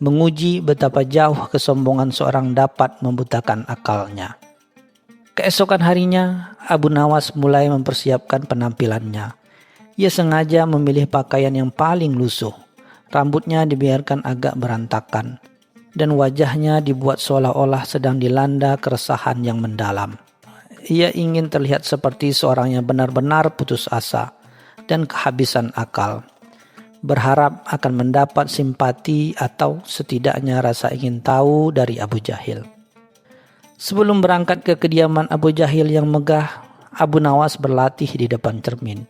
[SPEAKER 2] menguji betapa jauh kesombongan seorang dapat membutakan akalnya. Keesokan harinya, Abu Nawas mulai mempersiapkan penampilannya. Ia sengaja memilih pakaian yang paling lusuh, rambutnya dibiarkan agak berantakan, dan wajahnya dibuat seolah-olah sedang dilanda keresahan yang mendalam. Ia ingin terlihat seperti seorang yang benar-benar putus asa dan kehabisan akal, berharap akan mendapat simpati atau setidaknya rasa ingin tahu dari Abu Jahil. Sebelum berangkat ke kediaman Abu Jahil yang megah, Abu Nawas berlatih di depan cermin.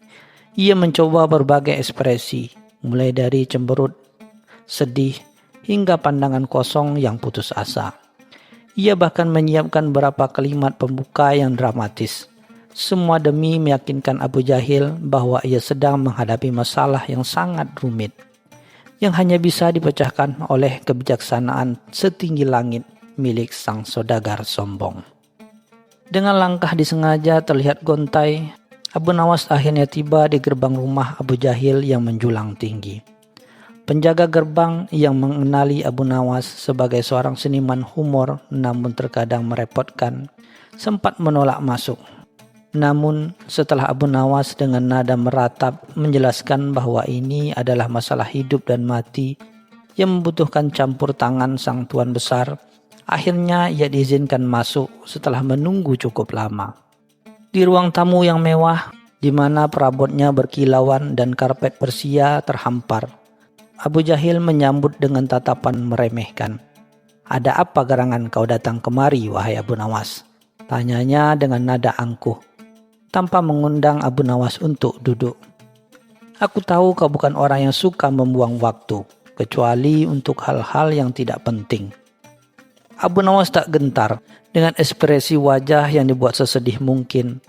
[SPEAKER 2] Ia mencoba berbagai ekspresi, mulai dari cemberut, sedih, hingga pandangan kosong yang putus asa. Ia bahkan menyiapkan beberapa kalimat pembuka yang dramatis. Semua demi meyakinkan Abu Jahil bahwa ia sedang menghadapi masalah yang sangat rumit, yang hanya bisa dipecahkan oleh kebijaksanaan setinggi langit milik sang saudagar sombong. Dengan langkah disengaja terlihat gontai, Abu Nawas akhirnya tiba di gerbang rumah Abu Jahil yang menjulang tinggi. Penjaga gerbang yang mengenali Abu Nawas sebagai seorang seniman humor namun terkadang merepotkan, sempat menolak masuk. Namun setelah Abu Nawas dengan nada meratap menjelaskan bahwa ini adalah masalah hidup dan mati yang membutuhkan campur tangan sang tuan besar, akhirnya ia diizinkan masuk setelah menunggu cukup lama. Di ruang tamu yang mewah, di mana perabotnya berkilauan dan karpet persia terhampar, Abu Jahil menyambut dengan tatapan meremehkan. "Ada apa gerangan kau datang kemari, wahai Abu Nawas?" tanyanya dengan nada angkuh, tanpa mengundang Abu Nawas untuk duduk. "Aku tahu kau bukan orang yang suka membuang waktu, kecuali untuk hal-hal yang tidak penting." Abu Nawas tak gentar dengan ekspresi wajah yang dibuat sesedih mungkin.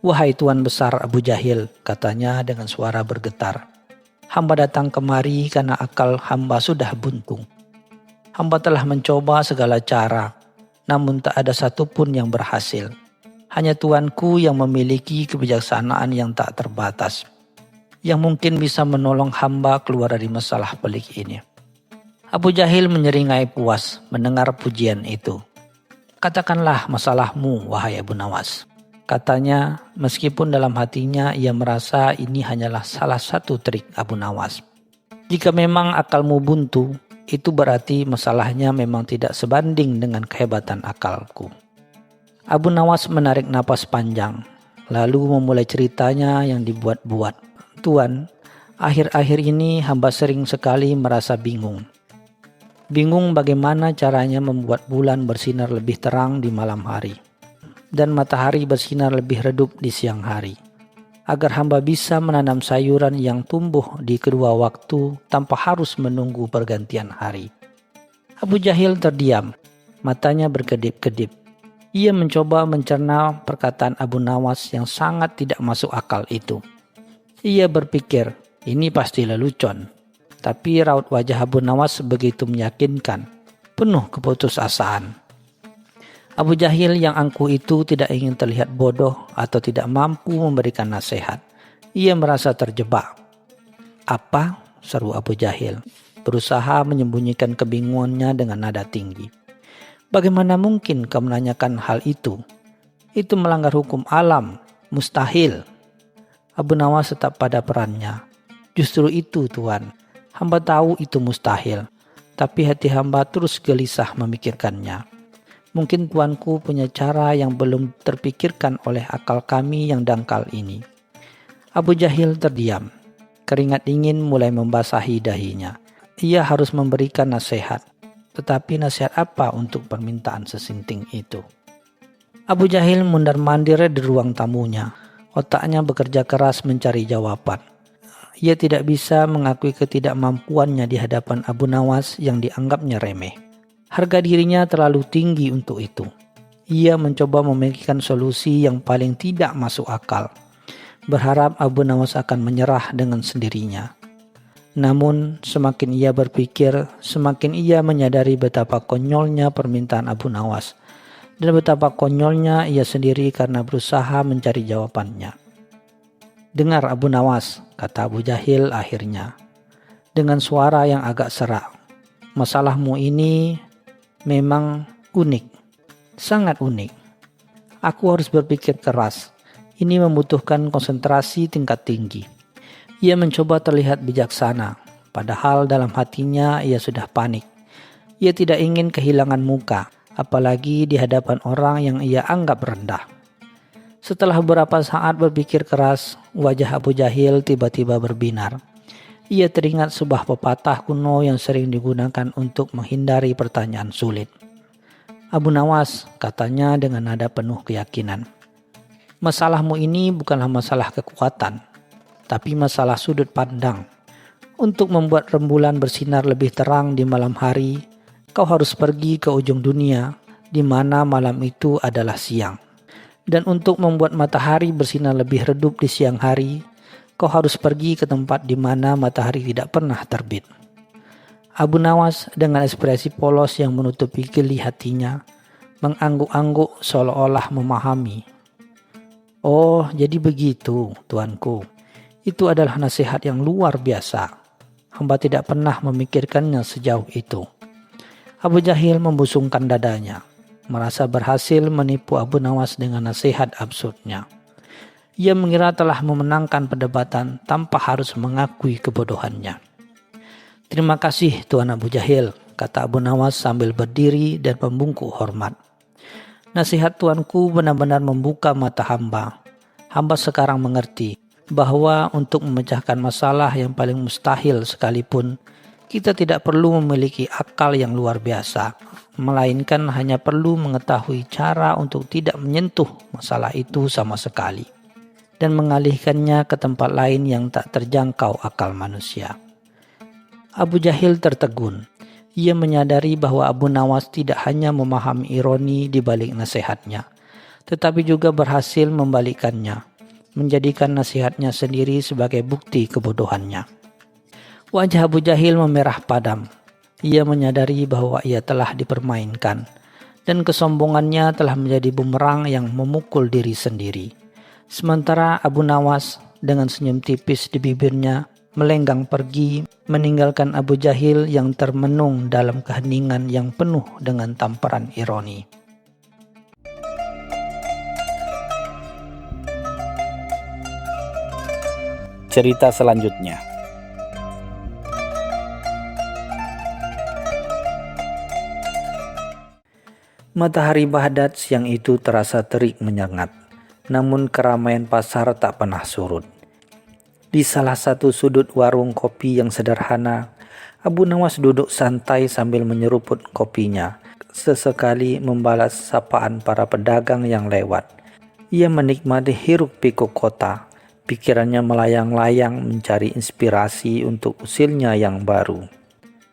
[SPEAKER 2] "Wahai Tuan Besar Abu Jahil," katanya dengan suara bergetar, "hamba datang kemari karena akal hamba sudah buntu. Hamba telah mencoba segala cara, namun tak ada satupun yang berhasil. Hanya Tuanku yang memiliki kebijaksanaan yang tak terbatas, yang mungkin bisa menolong hamba keluar dari masalah pelik ini." Abu Jahil menyeringai puas mendengar pujian itu. "Katakanlah masalahmu, wahai Abu Nawas." Katanya, meskipun dalam hatinya ia merasa ini hanyalah salah satu trik Abu Nawas. Jika memang akalmu buntu, itu berarti masalahnya memang tidak sebanding dengan kehebatan akalku. Abu Nawas menarik napas panjang, lalu memulai ceritanya yang dibuat-buat. Tuan, akhir-akhir ini hamba sering sekali merasa bingung. Bingung bagaimana caranya membuat bulan bersinar lebih terang di malam hari dan matahari bersinar lebih redup di siang hari, agar hamba bisa menanam sayuran yang tumbuh di kedua waktu tanpa harus menunggu pergantian hari. Abu Jahil terdiam, matanya berkedip-kedip. Ia mencoba mencerna perkataan Abu Nawas yang sangat tidak masuk akal itu. Ia berpikir, ini pasti lelucon. Tapi raut wajah Abu Nawas begitu meyakinkan, penuh keputusasaan. Abu Jahil yang angkuh itu tidak ingin terlihat bodoh atau tidak mampu memberikan nasihat. Ia merasa terjebak. Apa? Seru Abu Jahil, berusaha menyembunyikan kebingungannya dengan nada tinggi. Bagaimana mungkin kau menanyakan hal itu? Itu melanggar hukum alam, mustahil. Abu Nawas tetap pada perannya. Justru itu, Tuan. Hamba tahu itu mustahil, tapi hati hamba terus gelisah memikirkannya. Mungkin tuanku punya cara yang belum terpikirkan oleh akal kami yang dangkal ini. Abu Jahil terdiam. Keringat dingin mulai membasahi dahinya. Ia harus memberikan nasihat. Tetapi nasihat apa untuk permintaan sesinting itu? Abu Jahil mundar-mandir di ruang tamunya. Otaknya bekerja keras mencari jawaban. Ia tidak bisa mengakui ketidakmampuannya di hadapan Abu Nawas yang dianggapnya remeh. Harga dirinya terlalu tinggi untuk itu. Ia mencoba memikirkan solusi yang paling tidak masuk akal, berharap Abu Nawas akan menyerah dengan sendirinya. Namun semakin ia berpikir, semakin ia menyadari betapa konyolnya permintaan Abu Nawas, dan betapa konyolnya ia sendiri karena berusaha mencari jawabannya. Dengar Abu Nawas, kata Abu Jahil akhirnya, dengan suara yang agak serak. Masalahmu ini memang unik, sangat unik. Aku harus berpikir keras. Ini membutuhkan konsentrasi tingkat tinggi. Ia mencoba terlihat bijaksana, padahal dalam hatinya ia sudah panik. Ia tidak ingin kehilangan muka, apalagi di hadapan orang yang ia anggap rendah. Setelah beberapa saat berpikir keras, wajah Abu Jahil tiba-tiba berbinar. Ia teringat sebuah pepatah kuno yang sering digunakan untuk menghindari pertanyaan sulit. Abu Nawas, katanya dengan nada penuh keyakinan. Masalahmu ini bukanlah masalah kekuatan, tapi masalah sudut pandang. Untuk membuat rembulan bersinar lebih terang di malam hari, kau harus pergi ke ujung dunia, di mana malam itu adalah siang. Dan untuk membuat matahari bersinar lebih redup di siang hari, kau harus pergi ke tempat di mana matahari tidak pernah terbit. Abu Nawas dengan ekspresi polos yang menutupi geli hatinya, mengangguk-angguk seolah-olah memahami. Oh, jadi begitu, tuanku. Itu adalah nasihat yang luar biasa. Hamba tidak pernah memikirkannya sejauh itu. Abu Jahil membusungkan dadanya, merasa berhasil menipu Abu Nawas dengan nasihat absurdnya. Ia mengira telah memenangkan perdebatan tanpa harus mengakui kebodohannya. Terima kasih Tuan Abu Jahil, kata Abu Nawas sambil berdiri dan membungkuk hormat. Nasihat tuanku benar-benar membuka mata hamba. Hamba sekarang mengerti bahwa untuk memecahkan masalah yang paling mustahil sekalipun, kita tidak perlu memiliki akal yang luar biasa, melainkan hanya perlu mengetahui cara untuk tidak menyentuh masalah itu sama sekali dan mengalihkannya ke tempat lain yang tak terjangkau akal manusia. Abu Jahil tertegun. Ia menyadari bahwa Abu Nawas tidak hanya memahami ironi di balik nasihatnya, tetapi juga berhasil membalikkannya, menjadikan nasihatnya sendiri sebagai bukti kebodohannya. Wajah Abu Jahil memerah padam. Ia menyadari bahwa ia telah dipermainkan, dan kesombongannya telah menjadi bumerang yang memukul diri sendiri. Sementara Abu Nawas dengan senyum tipis di bibirnya melenggang pergi, meninggalkan Abu Jahil yang termenung dalam keheningan yang penuh dengan tamparan ironi.
[SPEAKER 3] cerita selanjutnya.
[SPEAKER 2] Matahari Baghdad siang itu terasa terik menyengat, namun keramaian pasar tak pernah surut. Di salah satu sudut warung kopi yang sederhana, Abu Nawas duduk santai sambil menyeruput kopinya. Sesekali membalas sapaan para pedagang yang lewat. Ia menikmati hiruk pikuk kota. Pikirannya melayang-layang mencari inspirasi untuk usilnya yang baru.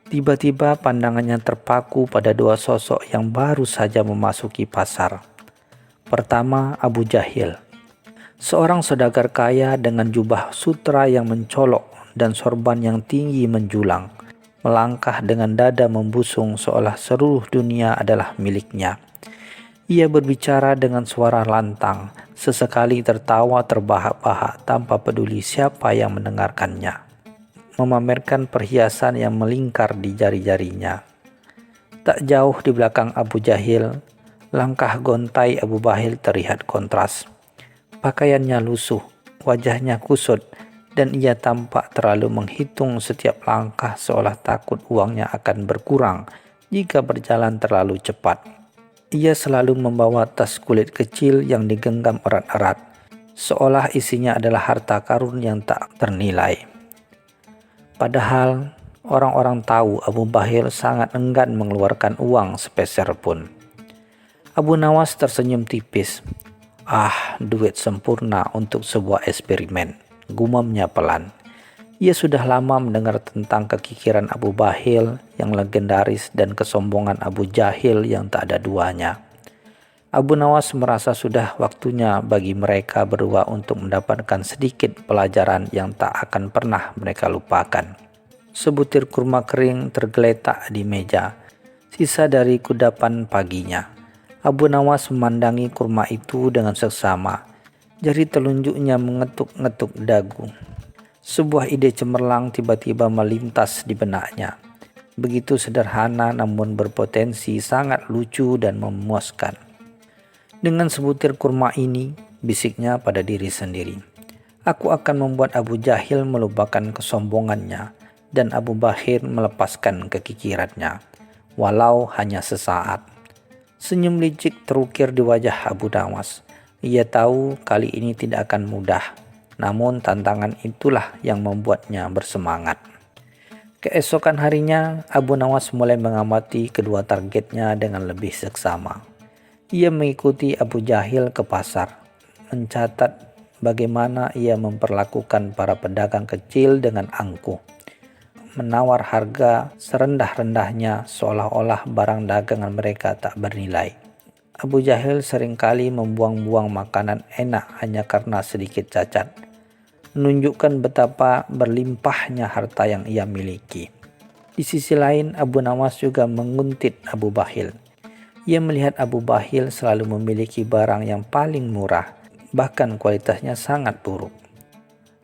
[SPEAKER 2] Tiba-tiba pandangannya terpaku pada dua sosok yang baru saja memasuki pasar. Pertama, Abu Jahil. Seorang saudagar kaya dengan jubah sutra yang mencolok dan sorban yang tinggi menjulang. Melangkah dengan dada membusung seolah seluruh dunia adalah miliknya. Ia berbicara dengan suara lantang, sesekali tertawa terbahak-bahak tanpa peduli siapa yang mendengarkannya. Memamerkan perhiasan yang melingkar di jari-jarinya. Tak jauh di belakang Abu Jahil, langkah gontai Abu Bahil terlihat kontras. Pakaiannya lusuh, wajahnya kusut, dan ia tampak terlalu menghitung setiap langkah seolah takut uangnya akan berkurang jika berjalan terlalu cepat. Ia selalu membawa tas kulit kecil yang digenggam erat-erat, seolah isinya adalah harta karun yang tak ternilai. Padahal orang-orang tahu Abu Bahil sangat enggan mengeluarkan uang sepeser pun. Abu Nawas tersenyum tipis. Duit sempurna untuk sebuah eksperimen, gumamnya pelan. Ia sudah lama mendengar tentang kekikiran Abu Bahil yang legendaris dan kesombongan Abu Jahil yang tak ada duanya. Abu Nawas merasa sudah waktunya bagi mereka berdua untuk mendapatkan sedikit pelajaran yang tak akan pernah mereka lupakan. Sebutir kurma kering tergeletak di meja, sisa dari kudapan paginya. Abu Nawas memandangi kurma itu dengan seksama. Jari telunjuknya mengetuk-ngetuk dagu. Sebuah ide cemerlang tiba-tiba melintas di benaknya. Begitu sederhana namun berpotensi sangat lucu dan memuaskan. Dengan sebutir kurma ini, bisiknya pada diri sendiri, aku akan membuat Abu Jahil melupakan kesombongannya dan Abu Bahir melepaskan kekikirannya, walau hanya sesaat. Senyum licik terukir di wajah Abu Nawas. Ia tahu kali ini tidak akan mudah, namun tantangan itulah yang membuatnya bersemangat. Keesokan harinya, Abu Nawas mulai mengamati kedua targetnya dengan lebih seksama. Ia mengikuti Abu Jahil ke pasar, mencatat bagaimana ia memperlakukan para pedagang kecil dengan angkuh, menawar harga serendah-rendahnya seolah-olah barang dagangan mereka tak bernilai. Abu Jahil seringkali membuang-buang makanan enak hanya karena sedikit cacat, menunjukkan betapa berlimpahnya harta yang ia miliki. Di sisi lain, Abu Nawas juga menguntit Abu Bahil. Ia melihat Abu Bahil selalu memiliki barang yang paling murah, bahkan kualitasnya sangat buruk.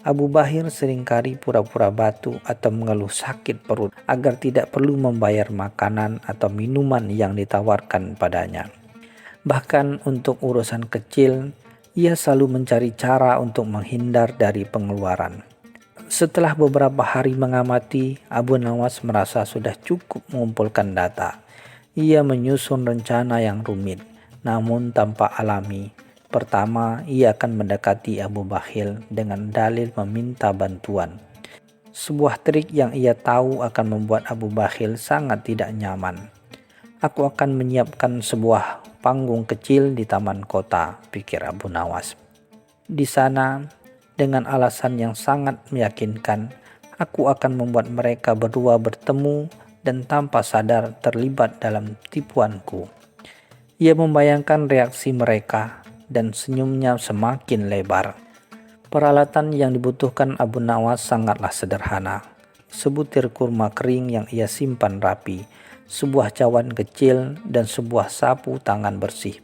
[SPEAKER 2] Abu Bahil seringkali pura-pura batuk atau mengeluh sakit perut agar tidak perlu membayar makanan atau minuman yang ditawarkan padanya. Bahkan untuk urusan kecil, ia selalu mencari cara untuk menghindar dari pengeluaran. Setelah beberapa hari mengamati, Abu Nawas merasa sudah cukup mengumpulkan data. Ia menyusun rencana yang rumit, namun tanpa alami. Pertama, ia akan mendekati Abu Bahil dengan dalil meminta bantuan. Sebuah trik yang ia tahu akan membuat Abu Bahil sangat tidak nyaman. Aku akan menyiapkan sebuah panggung kecil di taman kota, pikir Abu Nawas. Di sana, dengan alasan yang sangat meyakinkan, aku akan membuat mereka berdua bertemu dan tanpa sadar terlibat dalam tipuanku. Ia membayangkan reaksi mereka dan senyumnya semakin lebar. Peralatan yang dibutuhkan Abu Nawas sangatlah sederhana. Sebutir kurma kering yang ia simpan rapi, sebuah cawan kecil, dan sebuah sapu tangan bersih.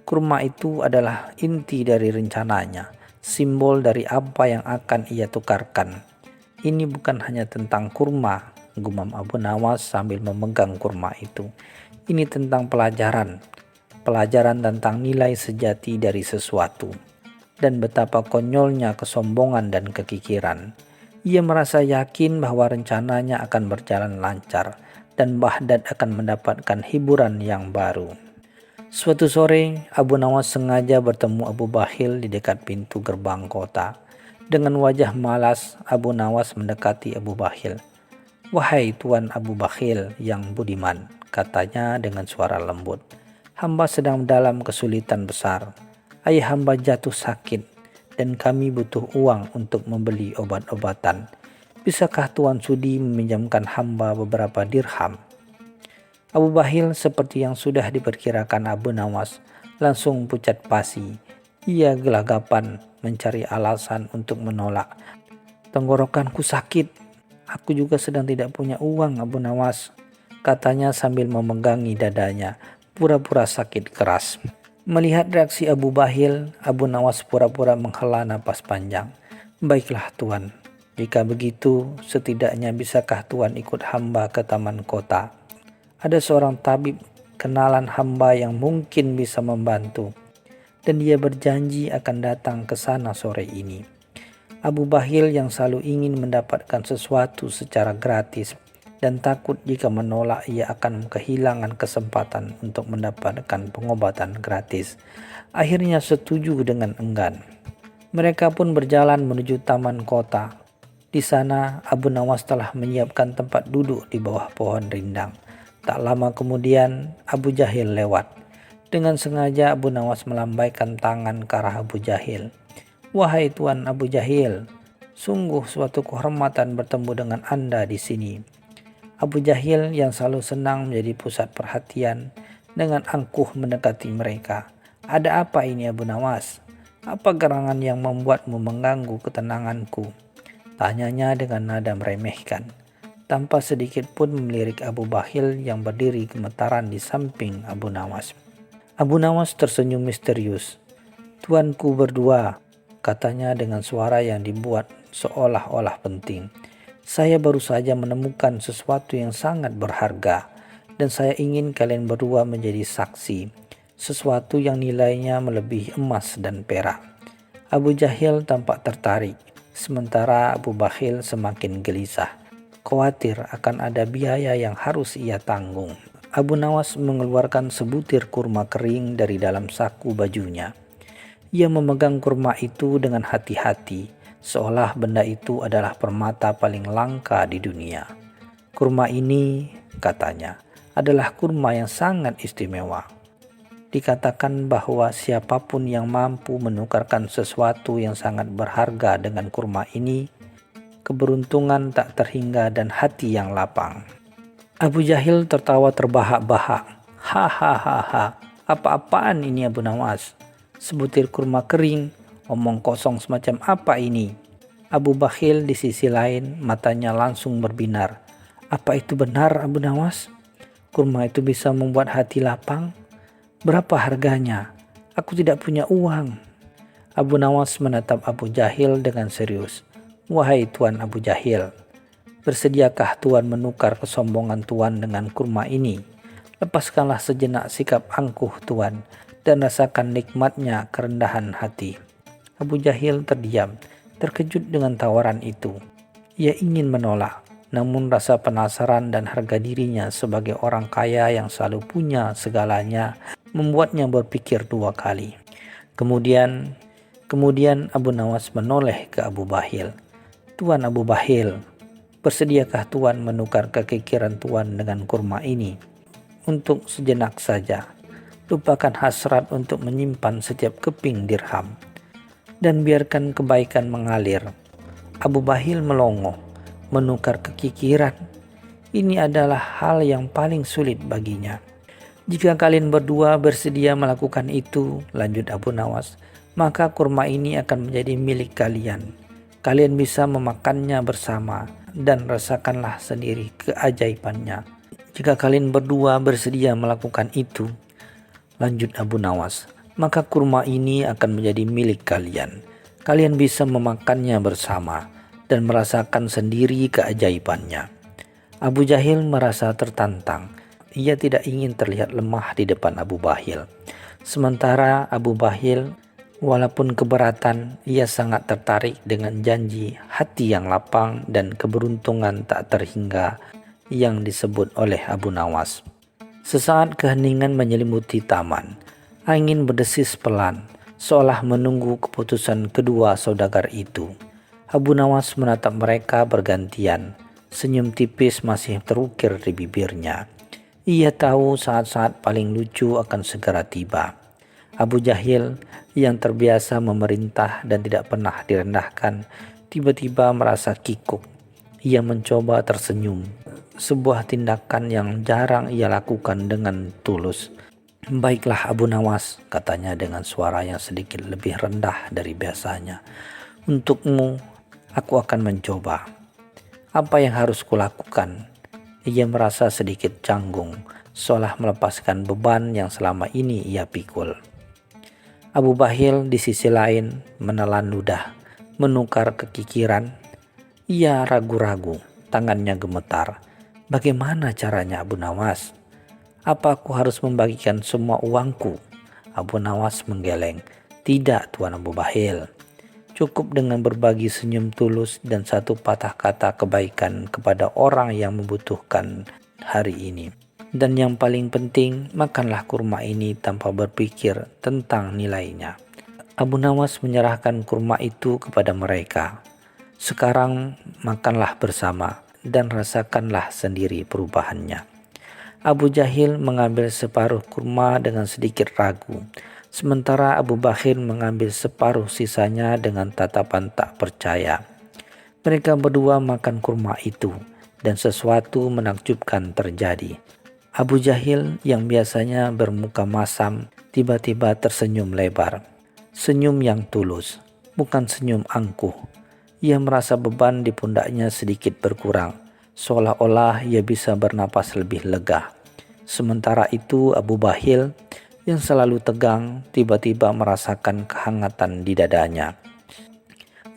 [SPEAKER 2] Kurma itu adalah inti dari rencananya, simbol dari apa yang akan ia tukarkan. Ini bukan hanya tentang kurma, gumam Abu Nawas sambil memegang kurma itu. Ini tentang pelajaran tentang nilai sejati dari sesuatu. dan betapa konyolnya kesombongan dan kekikiran. Ia merasa yakin bahwa rencananya akan berjalan lancar dan Baghdad akan mendapatkan hiburan yang baru. Suatu sore, Abu Nawas sengaja bertemu Abu Bakhil di dekat pintu gerbang kota. Dengan wajah malas, Abu Nawas mendekati Abu Bakhil. "Wahai Tuan Abu Bakhil yang budiman," katanya dengan suara lembut. "Hamba sedang dalam kesulitan besar. Ayah hamba jatuh sakit dan kami butuh uang untuk membeli obat-obatan. Bisakah Tuan sudi meminjamkan hamba beberapa dirham?" Abu Bakhil seperti yang sudah diperkirakan Abu Nawas langsung pucat pasi. Ia gelagapan mencari alasan untuk menolak. "Tenggorokanku sakit. Aku juga sedang tidak punya uang, Abu Nawas," katanya sambil memegangi dadanya, pura-pura sakit keras. Melihat reaksi Abu Bakhil, Abu Nawas pura-pura menghela napas panjang. "Baiklah Tuan, jika begitu setidaknya bisakah Tuan ikut hamba ke taman kota? Ada seorang tabib kenalan hamba yang mungkin bisa membantu, dan dia berjanji akan datang ke sana sore ini." Abu Bakhil yang selalu ingin mendapatkan sesuatu secara gratis dan takut jika menolak ia akan kehilangan kesempatan untuk mendapatkan pengobatan gratis, akhirnya setuju dengan enggan. Mereka pun berjalan menuju taman kota. Di sana Abu Nawas telah menyiapkan tempat duduk di bawah pohon rindang. Tak lama kemudian Abu Jahil lewat. Dengan sengaja Abu Nawas melambaikan tangan ke arah Abu Jahil. "Wahai Tuan Abu Jahil, sungguh suatu kehormatan bertemu dengan Anda di sini." Abu Jahil yang selalu senang menjadi pusat perhatian dengan angkuh mendekati mereka. "Ada apa ini Abu Nawas? Apa gerangan yang membuatmu mengganggu ketenanganku?" tanyanya dengan nada meremehkan. Tanpa sedikit pun melirik Abu Bakhil yang berdiri gemetaran di samping Abu Nawas. Abu Nawas tersenyum misterius. "Tuanku berdua," katanya dengan suara yang dibuat seolah-olah penting. "Saya baru saja menemukan sesuatu yang sangat berharga dan saya ingin kalian berdua menjadi saksi. Sesuatu yang nilainya melebihi emas dan perak." Abu Jahil tampak tertarik, sementara Abu Bakhil semakin gelisah, khawatir akan ada biaya yang harus ia tanggung. Abu Nawas mengeluarkan sebutir kurma kering dari dalam saku bajunya. Ia memegang kurma itu dengan hati-hati, seolah benda itu adalah permata paling langka di dunia. "Kurma ini," katanya, "adalah kurma yang sangat istimewa. Dikatakan bahwa siapapun yang mampu menukarkan sesuatu yang sangat berharga dengan kurma ini, keberuntungan tak terhingga dan hati yang lapang." Abu Jahil tertawa terbahak-bahak. "Hahaha, apa-apaan ini Abu Nawas? Sebutir kurma kering, omong kosong semacam apa ini?" Abu Bakhil di sisi lain matanya langsung berbinar. "Apa itu benar Abu Nawas? Kurma itu bisa membuat hati lapang? Berapa harganya? Aku tidak punya uang." Abu Nawas menatap Abu Jahil dengan serius. "Wahai Tuan Abu Jahil, bersediakah Tuan menukar kesombongan Tuan dengan kurma ini? Lepaskanlah sejenak sikap angkuh Tuan dan rasakan nikmatnya kerendahan hati." Abu Jahil terdiam, terkejut dengan tawaran itu. Ia ingin menolak, namun rasa penasaran dan harga dirinya sebagai orang kaya yang selalu punya segalanya membuatnya berpikir dua kali. Kemudian Abu Nawas menoleh ke Abu Bakhil. "Tuan Abu Bakhil, bersediakah Tuan menukar kekikiran Tuan dengan kurma ini? Untuk sejenak saja, lupakan hasrat untuk menyimpan setiap keping dirham, dan biarkan kebaikan mengalir." Abu Bakhil melongo. Menukar kekikiran, ini adalah hal yang paling sulit baginya. "Jika kalian berdua bersedia melakukan itu," lanjut Abu Nawas, "maka kurma ini akan menjadi milik kalian. Kalian bisa memakannya bersama dan rasakanlah sendiri keajaibannya." "Jika kalian berdua bersedia melakukan itu," lanjut Abu Nawas, "maka kurma ini akan menjadi milik kalian. Kalian bisa memakannya bersama dan merasakan sendiri keajaibannya." Abu Jahil merasa tertantang. Ia tidak ingin terlihat lemah di depan Abu Bakhil. Sementara Abu Bakhil Walaupun keberatan, ia sangat tertarik dengan janji hati yang lapang dan keberuntungan tak terhingga yang disebut oleh Abu Nawas. Sesaat keheningan menyelimuti taman. Angin berdesis pelan, seolah menunggu keputusan kedua saudagar itu. Abu Nawas menatap mereka bergantian. Senyum tipis masih terukir di bibirnya. Ia tahu saat-saat paling lucu akan segera tiba. Abu Jahil yang terbiasa memerintah dan tidak pernah direndahkan, tiba-tiba merasa kikuk. Ia mencoba tersenyum, sebuah tindakan yang jarang ia lakukan dengan tulus. "Baiklah Abu Nawas," katanya dengan suara yang sedikit lebih rendah dari biasanya. "Untukmu, aku akan mencoba. Apa yang harus kulakukan?" Ia merasa sedikit canggung, seolah melepaskan beban yang selama ini ia pikul. Abu Bahil di sisi lain menelan ludah, menukar kekikiran. Ia ragu-ragu, tangannya gemetar. "Bagaimana caranya Abu Nawas? Apa aku harus membagikan semua uangku?" Abu Nawas menggeleng. "Tidak, Tuan Abu Bahil. Cukup dengan berbagi senyum tulus dan satu patah kata kebaikan kepada orang yang membutuhkan hari ini. Dan yang paling penting, makanlah kurma ini tanpa berpikir tentang nilainya." Abu Nawas menyerahkan kurma itu kepada mereka. "Sekarang makanlah bersama dan rasakanlah sendiri perubahannya." Abu Jahil mengambil separuh kurma dengan sedikit ragu, sementara Abu Bahil mengambil separuh sisanya dengan tatapan tak percaya. Mereka berdua makan kurma itu, dan sesuatu menakjubkan terjadi. Abu Jahil yang biasanya bermuka masam tiba-tiba tersenyum lebar. Senyum yang tulus, bukan senyum angkuh. Ia merasa beban di pundaknya sedikit berkurang, seolah-olah ia bisa bernapas lebih lega. Sementara itu Abu Bahil yang selalu tegang tiba-tiba merasakan kehangatan di dadanya.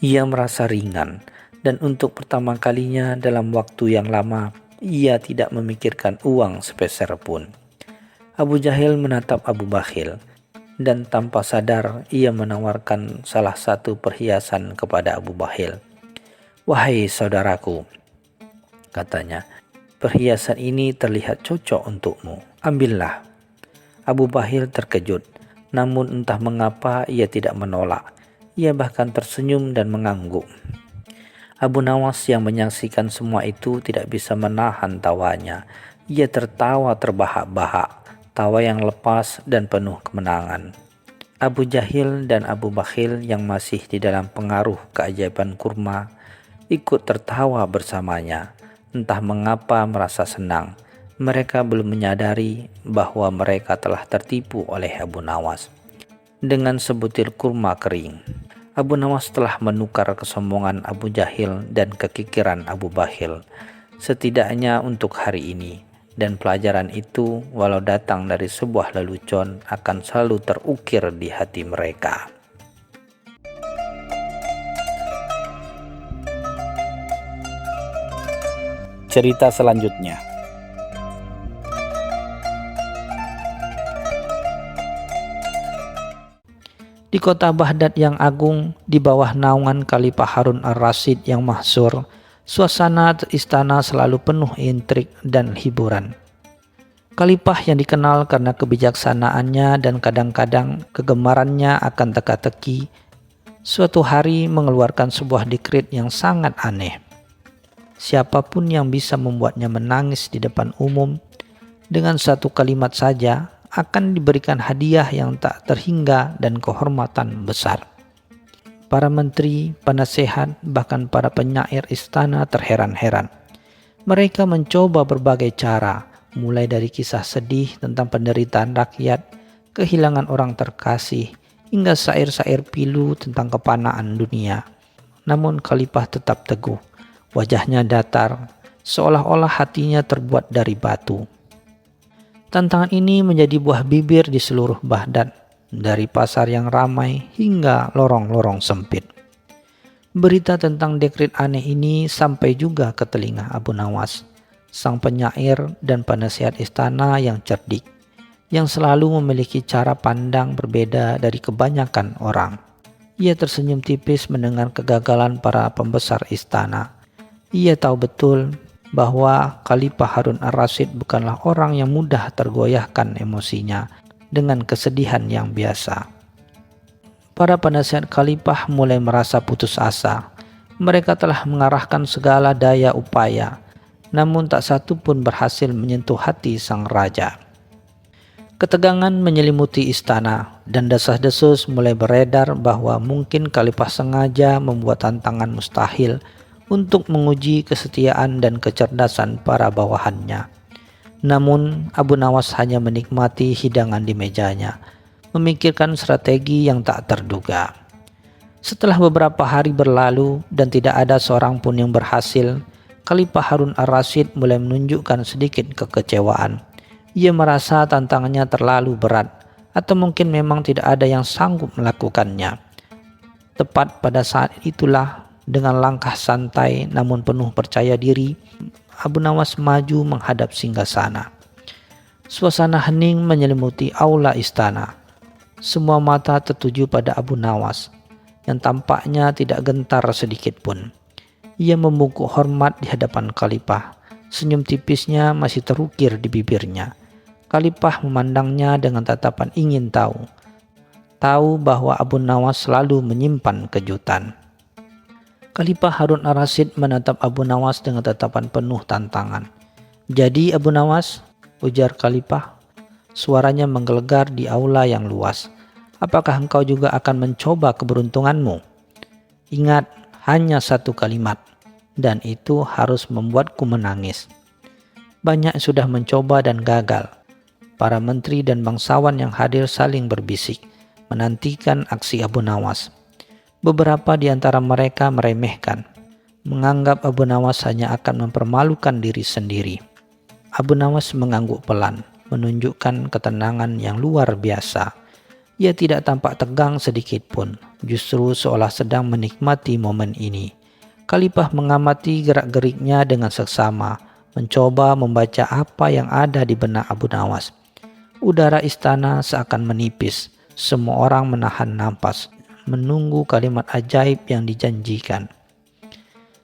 [SPEAKER 2] Ia merasa ringan, dan untuk pertama kalinya dalam waktu yang lama, ia tidak memikirkan uang sepeser pun. Abu Jahil menatap Abu Bahil, dan tanpa sadar ia menawarkan salah satu perhiasan kepada Abu Bahil. "Wahai saudaraku," katanya, "perhiasan ini terlihat cocok untukmu. Ambillah." Abu Bahil terkejut, namun entah mengapa ia tidak menolak. Ia bahkan tersenyum dan mengangguk. Abu Nawas yang menyaksikan semua itu tidak bisa menahan tawanya. Ia tertawa terbahak-bahak, tawa yang lepas dan penuh kemenangan. Abu Jahil dan Abu Bahil yang masih di dalam pengaruh keajaiban kurma ikut tertawa bersamanya. Entah mengapa merasa senang. Mereka belum menyadari bahwa mereka telah tertipu oleh Abu Nawas. Dengan sebutir kurma kering, Abu Nawas telah menukar kesombongan Abu Jahil dan kekikiran Abu Bahil, setidaknya untuk hari ini. Dan pelajaran itu, walau datang dari sebuah lelucon, akan selalu terukir di hati mereka. Cerita selanjutnya. Di kota Baghdad yang agung, di bawah naungan Khalifah Harun ar-Rasyid yang mahsyur, suasana istana selalu penuh intrik dan hiburan. Khalifah yang dikenal karena kebijaksanaannya dan kadang-kadang kegemarannya akan teka-teki, suatu hari mengeluarkan sebuah dekret yang sangat aneh. Siapapun yang bisa membuatnya menangis di depan umum dengan satu kalimat saja akan diberikan hadiah yang tak terhingga dan kehormatan besar. Para menteri, penasehat, bahkan para penyair istana terheran-heran. Mereka mencoba berbagai cara, mulai dari kisah sedih tentang penderitaan rakyat, kehilangan orang terkasih, hingga syair-syair pilu tentang kepanaan dunia. Namun Khalifah tetap teguh, wajahnya datar, seolah-olah hatinya terbuat dari batu. Tantangan ini menjadi buah bibir di seluruh Baghdad, dari pasar yang ramai hingga lorong-lorong sempit. Berita tentang dekret aneh ini sampai juga ke telinga Abu Nawas, sang penyair dan penasihat istana yang cerdik. yang selalu memiliki cara pandang berbeda dari kebanyakan orang. Ia tersenyum tipis mendengar kegagalan para pembesar istana. Ia tahu betul bahwa Khalifah Harun ar-Rasyid bukanlah orang yang mudah tergoyahkan emosinya dengan kesedihan yang biasa. Para penasihat Khalifah mulai merasa putus asa. Mereka telah mengarahkan segala daya upaya, namun tak satu pun berhasil menyentuh hati sang raja. Ketegangan menyelimuti istana dan desas-desus mulai beredar bahwa mungkin Khalifah sengaja membuat tantangan mustahil untuk menguji kesetiaan dan kecerdasan para bawahannya. Namun Abu Nawas hanya menikmati hidangan di mejanya, memikirkan strategi yang tak terduga. Setelah beberapa hari berlalu dan tidak ada seorang pun yang berhasil, Khalifah Harun ar-Rasyid mulai menunjukkan sedikit kekecewaan. Ia merasa tantangannya terlalu berat, atau mungkin memang tidak ada yang sanggup melakukannya. Tepat pada saat itulah, dengan langkah santai namun penuh percaya diri, Abu Nawas maju menghadap singgasana. Suasana hening menyelimuti aula istana. Semua mata tertuju pada Abu Nawas, yang tampaknya tidak gentar sedikit pun. Ia membungkuk hormat di hadapan Khalifah. Senyum tipisnya masih terukir di bibirnya. Khalifah memandangnya dengan tatapan ingin tahu. Tahu bahwa Abu Nawas selalu menyimpan kejutan. Khalifah Harun ar-Rasyid menatap Abu Nawas dengan tatapan penuh tantangan. "Jadi Abu Nawas," ujar Khalifah. Suaranya menggelegar di aula yang luas. "Apakah engkau juga akan mencoba keberuntunganmu? Ingat, hanya satu kalimat, dan itu harus membuatku menangis." Banyak sudah mencoba dan gagal. Para menteri dan bangsawan yang hadir saling berbisik, menantikan aksi Abu Nawas. Beberapa di antara mereka meremehkan, menganggap Abu Nawas hanya akan mempermalukan diri sendiri. Abu Nawas mengangguk pelan, menunjukkan ketenangan yang luar biasa. Ia tidak tampak tegang sedikit pun, justru seolah sedang menikmati momen ini. Khalifah mengamati gerak-geriknya dengan seksama, mencoba membaca apa yang ada di benak Abu Nawas. Udara istana seakan menipis, semua orang menahan napas, menunggu kalimat ajaib yang dijanjikan.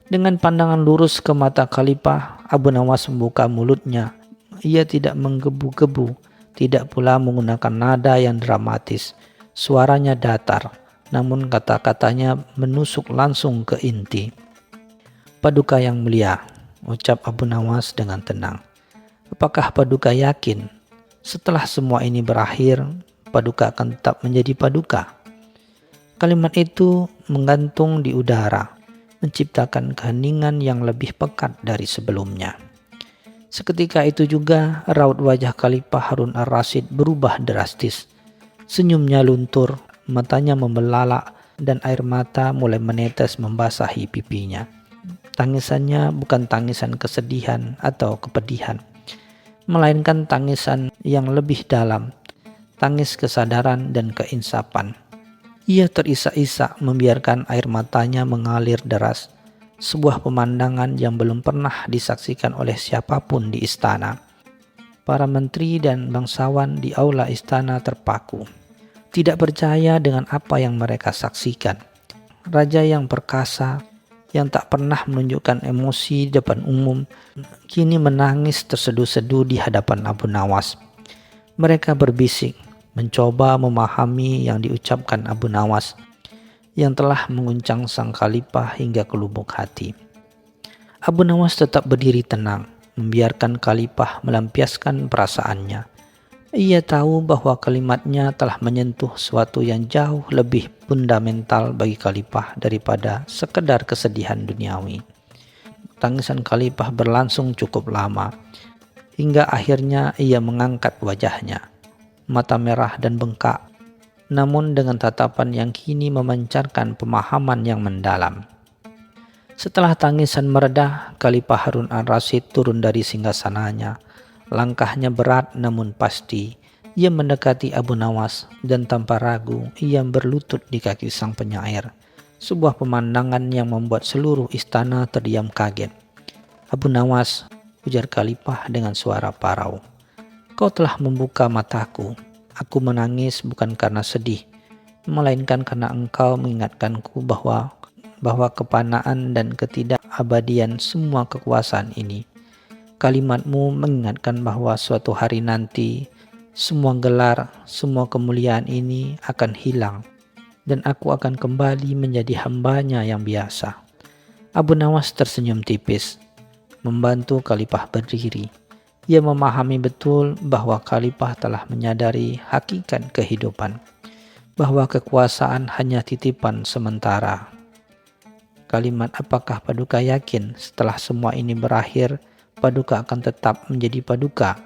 [SPEAKER 2] Dengan pandangan lurus ke mata Khalifah, Abu Nawas membuka mulutnya. Ia tidak menggebu-gebu, tidak pula menggunakan nada yang dramatis. Suaranya datar, namun kata-katanya menusuk langsung ke inti. "Paduka yang mulia," ucap Abu Nawas dengan tenang. "Apakah Paduka yakin setelah semua ini berakhir, Paduka akan tetap menjadi Paduka?" Kalimat itu menggantung di udara, menciptakan keheningan yang lebih pekat dari sebelumnya. Seketika itu juga raut wajah Khalifah Harun ar-Rasyid berubah drastis. Senyumnya luntur, matanya membelalak, dan air mata mulai menetes membasahi pipinya. Tangisannya bukan tangisan kesedihan atau kepedihan, melainkan tangisan yang lebih dalam, tangis kesadaran dan keinsapan. Ia terisak-isak membiarkan air matanya mengalir deras, sebuah pemandangan yang belum pernah disaksikan oleh siapapun di istana. Para menteri dan bangsawan di aula istana terpaku, tidak percaya dengan apa yang mereka saksikan. Raja yang perkasa, yang tak pernah menunjukkan emosi di depan umum, kini menangis terseduh-seduh di hadapan Abu Nawas. Mereka berbisik, mencoba memahami yang diucapkan Abu Nawas, yang telah menguncang sang Khalifah hingga ke lubuk hati. Abu Nawas tetap berdiri tenang, membiarkan Khalifah melampiaskan perasaannya. Ia tahu bahwa kalimatnya telah menyentuh sesuatu yang jauh lebih fundamental bagi Khalifah daripada sekedar kesedihan duniawi. Tangisan Khalifah berlangsung cukup lama, hingga akhirnya ia mengangkat wajahnya, mata merah dan bengkak, namun dengan tatapan yang kini memancarkan pemahaman yang mendalam. Setelah tangisan meredah, Khalifah Harun ar-Rasyid turun dari singgasananya. Langkahnya berat namun pasti. Ia mendekati Abu Nawas dan tanpa ragu ia berlutut di kaki sang penyair. Sebuah pemandangan yang membuat seluruh istana terdiam kaget. "Abu Nawas," ujar Khalifah dengan suara parau, Kau telah membuka mataku. Aku menangis bukan karena sedih, melainkan karena engkau mengingatkanku bahwa kepanaan dan ketidakabadian semua kekuasaan ini. Kalimatmu mengingatkan bahwa suatu hari nanti semua gelar, semua kemuliaan ini akan hilang dan aku akan kembali menjadi hambanya yang biasa. Abu Nawas tersenyum tipis, membantu Khalifah berdiri. Ia memahami betul bahwa Khalifah telah menyadari hakikat kehidupan, bahwa kekuasaan hanya titipan sementara. Kalimat apakah Paduka yakin setelah semua ini berakhir, Paduka akan tetap menjadi Paduka?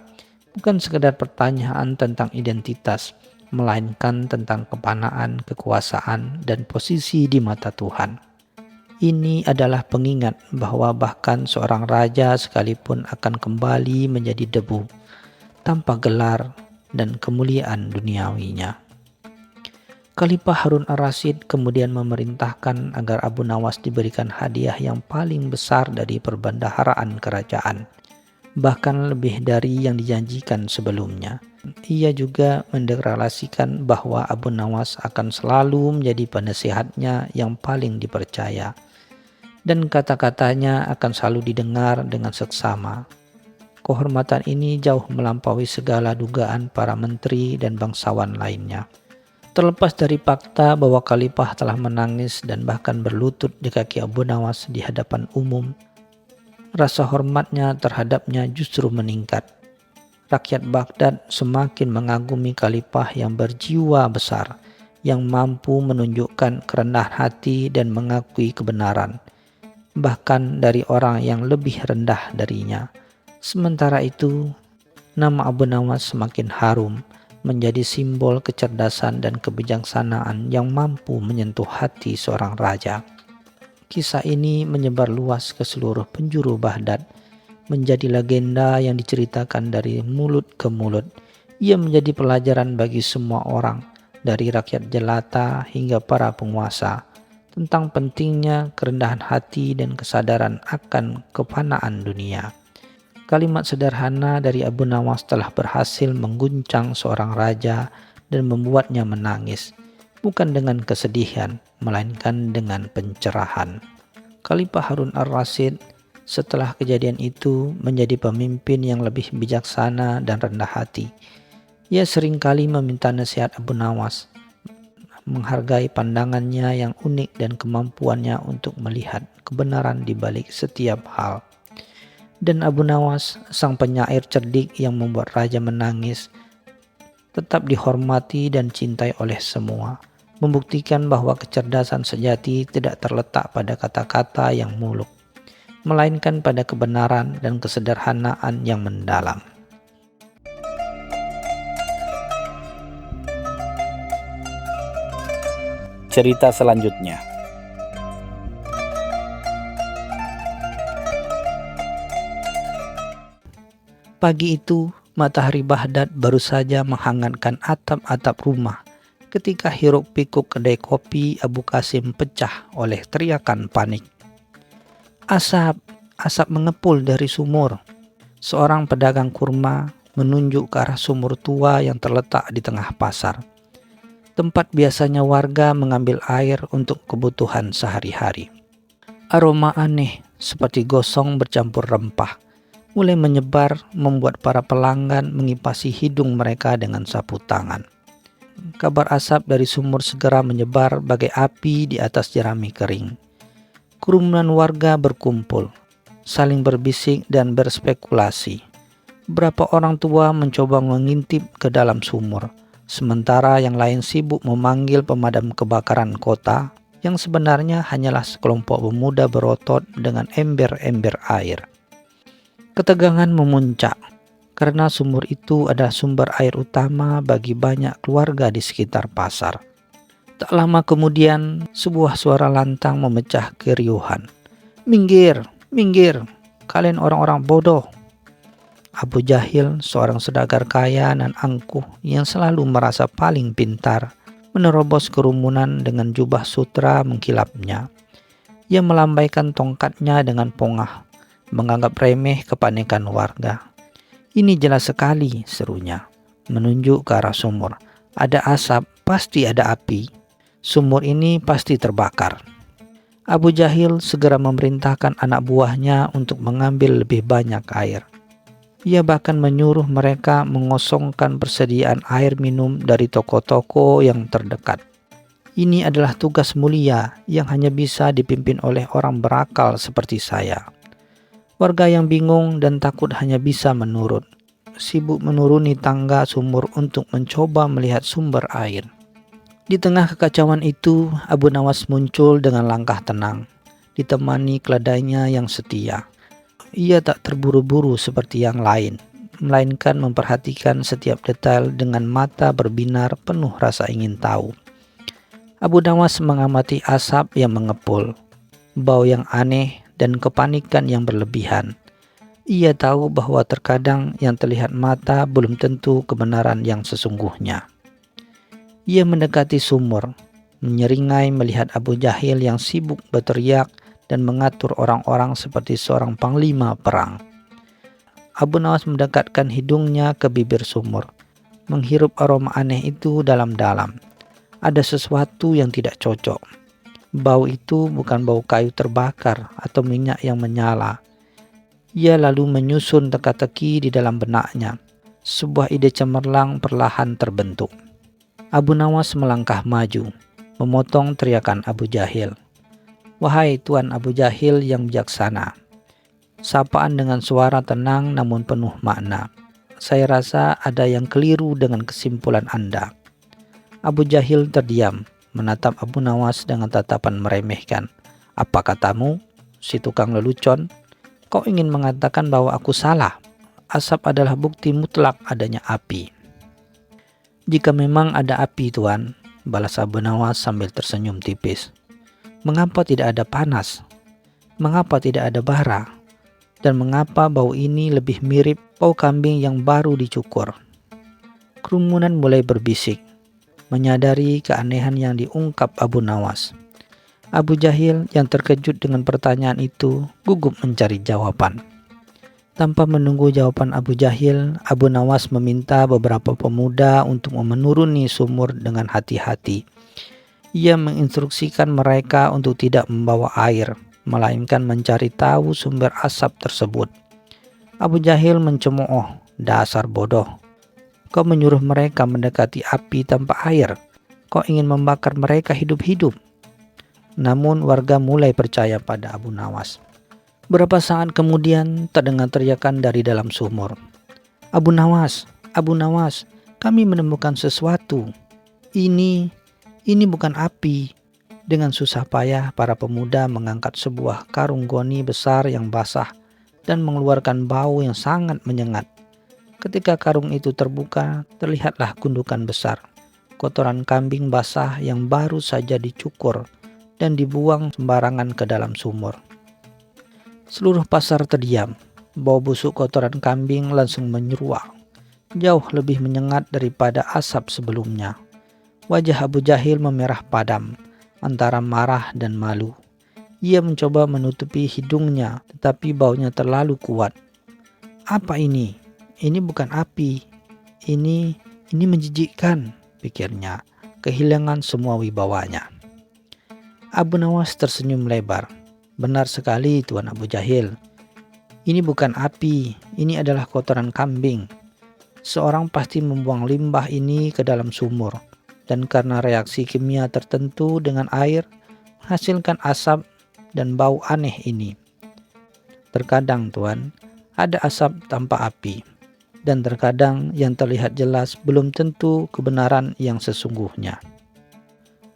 [SPEAKER 2] Bukan sekedar pertanyaan tentang identitas, melainkan tentang kepanaan, kekuasaan, dan posisi di mata Tuhan. Ini adalah pengingat bahwa bahkan seorang raja sekalipun akan kembali menjadi debu, tanpa gelar dan kemuliaan duniawinya. Khalifah Harun ar-Rasyid kemudian memerintahkan agar Abu Nawas diberikan hadiah yang paling besar dari perbendaharaan kerajaan, bahkan lebih dari yang dijanjikan sebelumnya. Ia juga mendeklarasikan bahwa Abu Nawas akan selalu menjadi penasihatnya yang paling dipercaya, dan kata-katanya akan selalu didengar dengan seksama. Kehormatan ini jauh melampaui segala dugaan para menteri dan bangsawan lainnya. Terlepas dari fakta bahwa Khalifah telah menangis dan bahkan berlutut di kaki Abu Nawas di hadapan umum, rasa hormatnya terhadapnya justru meningkat. Rakyat Baghdad semakin mengagumi Khalifah yang berjiwa besar, yang mampu menunjukkan kerendahan hati dan mengakui kebenaran, bahkan dari orang yang lebih rendah darinya. Sementara itu, nama Abu Nawas semakin harum, menjadi simbol kecerdasan dan kebijaksanaan yang mampu menyentuh hati seorang raja. Kisah ini menyebar luas ke seluruh penjuru Baghdad, menjadi legenda yang diceritakan dari mulut ke mulut. Ia menjadi pelajaran bagi semua orang, dari rakyat jelata hingga para penguasa, tentang pentingnya kerendahan hati dan kesadaran akan kefanaan dunia. Kalimat sederhana dari Abu Nawas telah berhasil mengguncang seorang raja dan membuatnya menangis, bukan dengan kesedihan, melainkan dengan pencerahan. Khalifah Harun ar-Rasyid setelah kejadian itu menjadi pemimpin yang lebih bijaksana dan rendah hati. Ia seringkali meminta nasihat Abu Nawas, menghargai pandangannya yang unik dan kemampuannya untuk melihat kebenaran di balik setiap hal. Dan Abu Nawas, sang penyair cerdik yang membuat raja menangis, tetap dihormati dan cintai oleh semua, membuktikan bahwa kecerdasan sejati tidak terletak pada kata-kata yang muluk, melainkan pada kebenaran dan kesederhanaan yang mendalam.
[SPEAKER 3] Cerita selanjutnya.
[SPEAKER 2] Pagi itu, matahari Baghdad baru saja menghangatkan atap-atap rumah ketika hiruk-pikuk kedai kopi Abu Qasim pecah oleh teriakan panik. Asap, asap mengepul dari sumur. Seorang pedagang kurma menunjuk ke arah sumur tua yang terletak di tengah pasar, tempat biasanya warga mengambil air untuk kebutuhan sehari-hari. Aroma aneh seperti gosong bercampur rempah mulai menyebar, membuat para pelanggan mengipasi hidung mereka dengan sapu tangan. Kabar asap dari sumur segera menyebar bagai api di atas jerami kering. Kerumunan warga berkumpul, saling berbisik dan berspekulasi. Beberapa orang tua mencoba mengintip ke dalam sumur, sementara yang lain sibuk memanggil pemadam kebakaran kota yang sebenarnya hanyalah sekelompok pemuda berotot dengan ember-ember air. Ketegangan memuncak karena sumur itu adalah sumber air utama bagi banyak keluarga di sekitar pasar. Tak lama kemudian, sebuah suara lantang memecah keriuhan. "Minggir, minggir, kalian orang-orang bodoh!" Abu Jahil, seorang saudagar kaya dan angkuh yang selalu merasa paling pintar, menerobos kerumunan dengan jubah sutra mengkilapnya. Ia melambaikan tongkatnya dengan pongah, menganggap remeh kepanikan warga. "Ini jelas sekali," serunya, menunjuk ke arah sumur. "Ada asap, pasti ada api. Sumur ini pasti terbakar." Abu Jahil segera memerintahkan anak buahnya untuk mengambil lebih banyak air. Ia bahkan menyuruh mereka mengosongkan persediaan air minum dari toko-toko yang terdekat. Ini adalah tugas mulia yang hanya bisa dipimpin oleh orang berakal seperti saya. Warga yang bingung dan takut hanya bisa menurut, sibuk menuruni tangga sumur untuk mencoba melihat sumber air. Di tengah kekacauan itu, Abu Nawas muncul dengan langkah tenang, ditemani keledainya yang setia. Ia tak terburu-buru seperti yang lain, melainkan memperhatikan setiap detail dengan mata berbinar penuh rasa ingin tahu. Abu Nawas mengamati asap yang mengepul, bau yang aneh, dan kepanikan yang berlebihan. Ia tahu bahwa terkadang yang terlihat mata belum tentu kebenaran yang sesungguhnya. Ia mendekati sumur, menyeringai melihat Abu Jahil yang sibuk berteriak dan mengatur orang-orang seperti seorang panglima perang. Abu Nawas mendekatkan hidungnya ke bibir sumur, menghirup aroma aneh itu dalam-dalam. Ada sesuatu yang tidak cocok. Bau itu bukan bau kayu terbakar atau minyak yang menyala. Ia lalu menyusun teka-teki di dalam benaknya. Sebuah ide cemerlang perlahan terbentuk. Abu Nawas melangkah maju, memotong teriakan Abu Jahil. "Wahai Tuan Abu Jahil yang bijaksana," sapaan dengan suara tenang namun penuh makna. "Saya rasa ada yang keliru dengan kesimpulan Anda." Abu Jahil terdiam, menatap Abu Nawas dengan tatapan meremehkan. "Apa katamu, si tukang lelucon? Kau ingin mengatakan bahwa aku salah? Asap adalah bukti mutlak adanya api." "Jika memang ada api, Tuan," balas Abu Nawas sambil tersenyum tipis, "mengapa tidak ada panas? Mengapa tidak ada bara? Dan mengapa bau ini lebih mirip bau kambing yang baru dicukur?" Kerumunan mulai berbisik, menyadari keanehan yang diungkap Abu Nawas. Abu Jahil yang terkejut dengan pertanyaan itu gugup mencari jawaban. Tanpa menunggu jawaban Abu Jahil, Abu Nawas meminta beberapa pemuda untuk menuruni sumur dengan hati-hati. Ia menginstruksikan mereka untuk tidak membawa air, melainkan mencari tahu sumber asap tersebut. Abu Jahil mencemooh, "Dasar bodoh. Kau menyuruh mereka mendekati api tanpa air. Kau ingin membakar mereka hidup-hidup." Namun warga mulai percaya pada Abu Nawas. Berapa saat kemudian terdengar teriakan dari dalam sumur. "Abu Nawas, Abu Nawas, kami menemukan sesuatu. Ini bukan api." Dengan susah payah para pemuda mengangkat sebuah karung goni besar yang basah dan mengeluarkan bau yang sangat menyengat. Ketika karung itu terbuka, terlihatlah gundukan besar, kotoran kambing basah yang baru saja dicukur dan dibuang sembarangan ke dalam sumur. Seluruh pasar terdiam. Bau busuk kotoran kambing langsung menyeruak, jauh lebih menyengat daripada asap sebelumnya. Wajah Abu Jahil memerah padam, antara marah dan malu. Ia mencoba menutupi hidungnya, tetapi baunya terlalu kuat. "Apa ini? Ini bukan api. Ini menjijikkan," pikirnya, kehilangan semua wibawanya. Abu Nawas tersenyum lebar. "Benar sekali, Tuan Abu Jahil. Ini bukan api, ini adalah kotoran kambing. Seorang pasti membuang limbah ini ke dalam sumur, dan karena reaksi kimia tertentu dengan air, menghasilkan asap dan bau aneh ini. Terkadang, Tuan, ada asap tanpa api, dan terkadang yang terlihat jelas belum tentu kebenaran yang sesungguhnya."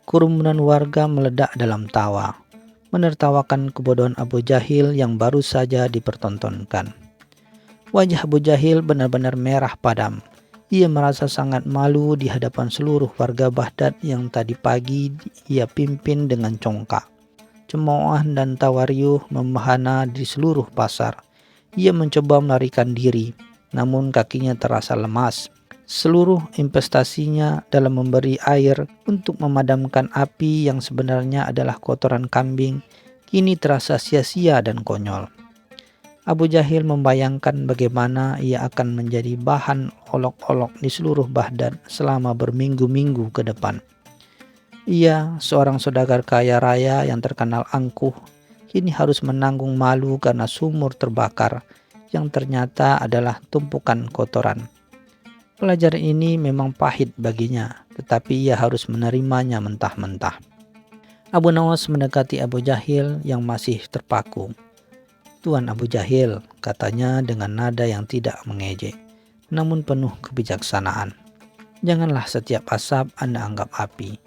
[SPEAKER 2] Kerumunan warga meledak dalam tawa, menertawakan kebodohan Abu Jahil yang baru saja dipertontonkan. Wajah Abu Jahil benar-benar merah padam. Ia merasa sangat malu di hadapan seluruh warga Baghdad yang tadi pagi ia pimpin dengan congkak. Cemoohan dan tawariuh membahana di seluruh pasar. Ia mencoba melarikan diri, namun kakinya terasa lemas. Seluruh investasinya dalam memberi air untuk memadamkan api yang sebenarnya adalah kotoran kambing kini terasa sia-sia dan konyol. Abu Jahil membayangkan bagaimana ia akan menjadi bahan olok-olok di seluruh Baghdad selama berminggu-minggu ke depan. Ia, seorang saudagar kaya raya yang terkenal angkuh, kini harus menanggung malu karena sumur terbakar yang ternyata adalah tumpukan kotoran. Pelajaran ini memang pahit baginya, tetapi ia harus menerimanya mentah-mentah. Abu Nawas mendekati Abu Jahil yang masih terpaku. "Tuan Abu Jahil," katanya dengan nada yang tidak mengejek, namun penuh kebijaksanaan. "Janganlah setiap asap Anda anggap api.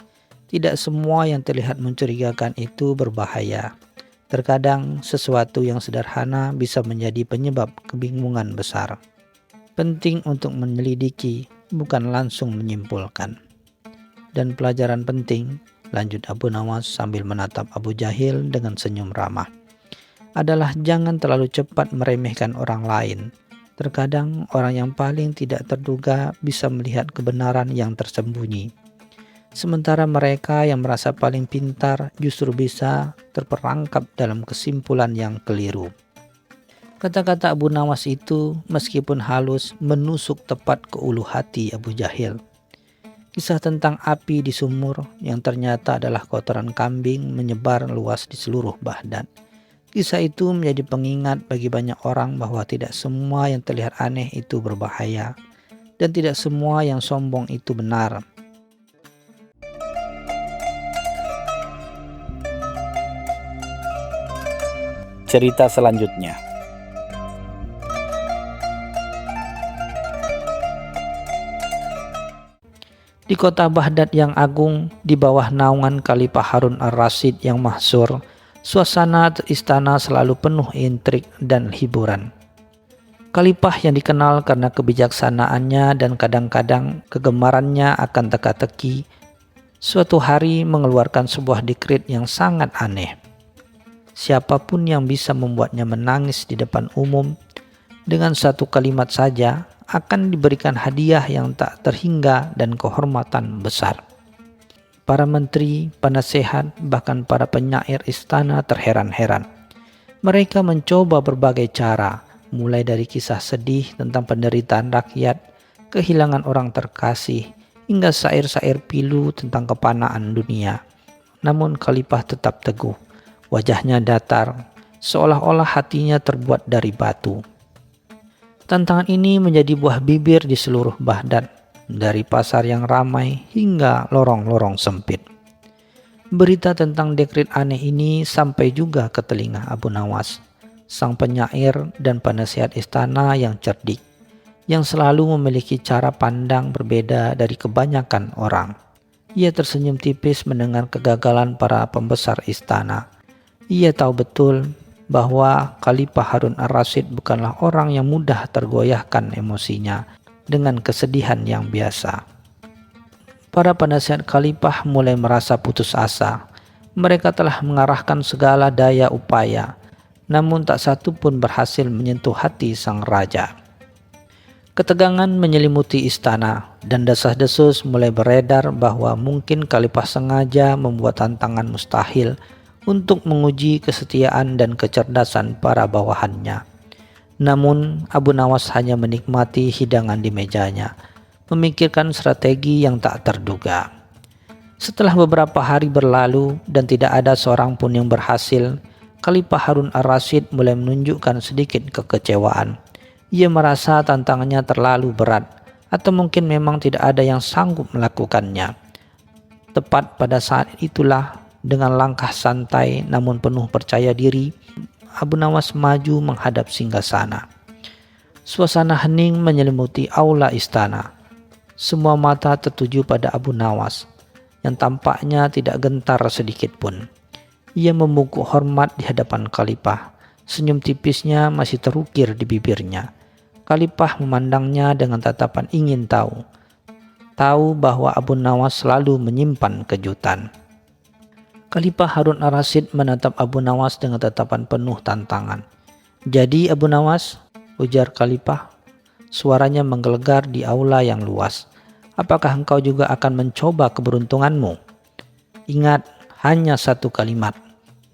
[SPEAKER 2] Tidak semua yang terlihat mencurigakan itu berbahaya. Terkadang sesuatu yang sederhana bisa menjadi penyebab kebingungan besar. Penting untuk menyelidiki, bukan langsung menyimpulkan. Dan pelajaran penting," lanjut Abu Nawas sambil menatap Abu Jahil dengan senyum ramah, "adalah jangan terlalu cepat meremehkan orang lain. Terkadang orang yang paling tidak terduga bisa melihat kebenaran yang tersembunyi. Sementara mereka yang merasa paling pintar justru bisa terperangkap dalam kesimpulan yang keliru." Kata-kata Abu Nawas itu meskipun halus menusuk tepat ke ulu hati Abu Jahil. Kisah tentang api di sumur yang ternyata adalah kotoran kambing menyebar luas di seluruh Baghdad. Kisah itu menjadi pengingat bagi banyak orang bahwa tidak semua yang terlihat aneh itu berbahaya, dan tidak semua yang sombong itu benar.
[SPEAKER 3] Cerita selanjutnya.
[SPEAKER 2] Di kota Baghdad yang agung, di bawah naungan Khalifah Harun ar-Rasyid yang mahsyur, suasana istana selalu penuh intrik dan hiburan. Khalifah yang dikenal karena kebijaksanaannya dan kadang-kadang kegemarannya akan teka-teki, suatu hari mengeluarkan sebuah dekret yang sangat aneh. Siapapun yang bisa membuatnya menangis di depan umum dengan satu kalimat saja akan diberikan hadiah yang tak terhingga dan kehormatan besar. Para menteri, penasehat, bahkan para penyair istana terheran-heran. Mereka mencoba berbagai cara, mulai dari kisah sedih tentang penderitaan rakyat, kehilangan orang terkasih, hingga syair-syair pilu tentang kepanaan dunia. Namun Khalifah tetap teguh, wajahnya datar, seolah-olah hatinya terbuat dari batu. Tantangan ini menjadi buah bibir di seluruh Baghdad, dari pasar yang ramai hingga lorong-lorong sempit. Berita tentang dekret aneh ini sampai juga ke telinga Abu Nawas, sang penyair dan penasihat istana yang cerdik, yang selalu memiliki cara pandang berbeda dari kebanyakan orang. Ia tersenyum tipis mendengar kegagalan para pembesar istana. Ia tahu betul bahwa Khalifah Harun ar-Rasyid bukanlah orang yang mudah tergoyahkan emosinya dengan kesedihan yang biasa. Para penasihat Khalifah mulai merasa putus asa. Mereka telah mengarahkan segala daya upaya, namun tak satu pun berhasil menyentuh hati sang raja. Ketegangan menyelimuti istana dan desas-desus mulai beredar bahwa mungkin Khalifah sengaja membuat tantangan mustahil untuk menguji kesetiaan dan kecerdasan para bawahannya. Namun Abu Nawas hanya menikmati hidangan di mejanya, memikirkan strategi yang tak terduga. Setelah beberapa hari berlalu dan tidak ada seorang pun yang berhasil, Khalifah Harun ar-Rasyid mulai menunjukkan sedikit kekecewaan. Ia merasa tantangannya terlalu berat, atau mungkin memang tidak ada yang sanggup melakukannya. Tepat pada saat itulah, dengan langkah santai namun penuh percaya diri, Abu Nawas maju menghadap singgasana. Suasana hening menyelimuti aula istana. Semua mata tertuju pada Abu Nawas, yang tampaknya tidak gentar sedikit pun. Ia membungkuk hormat di hadapan Khalifah. Senyum tipisnya masih terukir di bibirnya. Khalifah memandangnya dengan tatapan ingin tahu. Tahu bahwa Abu Nawas selalu menyimpan kejutan. Khalifah Harun ar-Rasyid menatap Abu Nawas dengan tatapan penuh tantangan. "Jadi Abu Nawas," ujar Khalifah, suaranya menggelegar di aula yang luas, "apakah engkau juga akan mencoba keberuntunganmu? Ingat, hanya satu kalimat,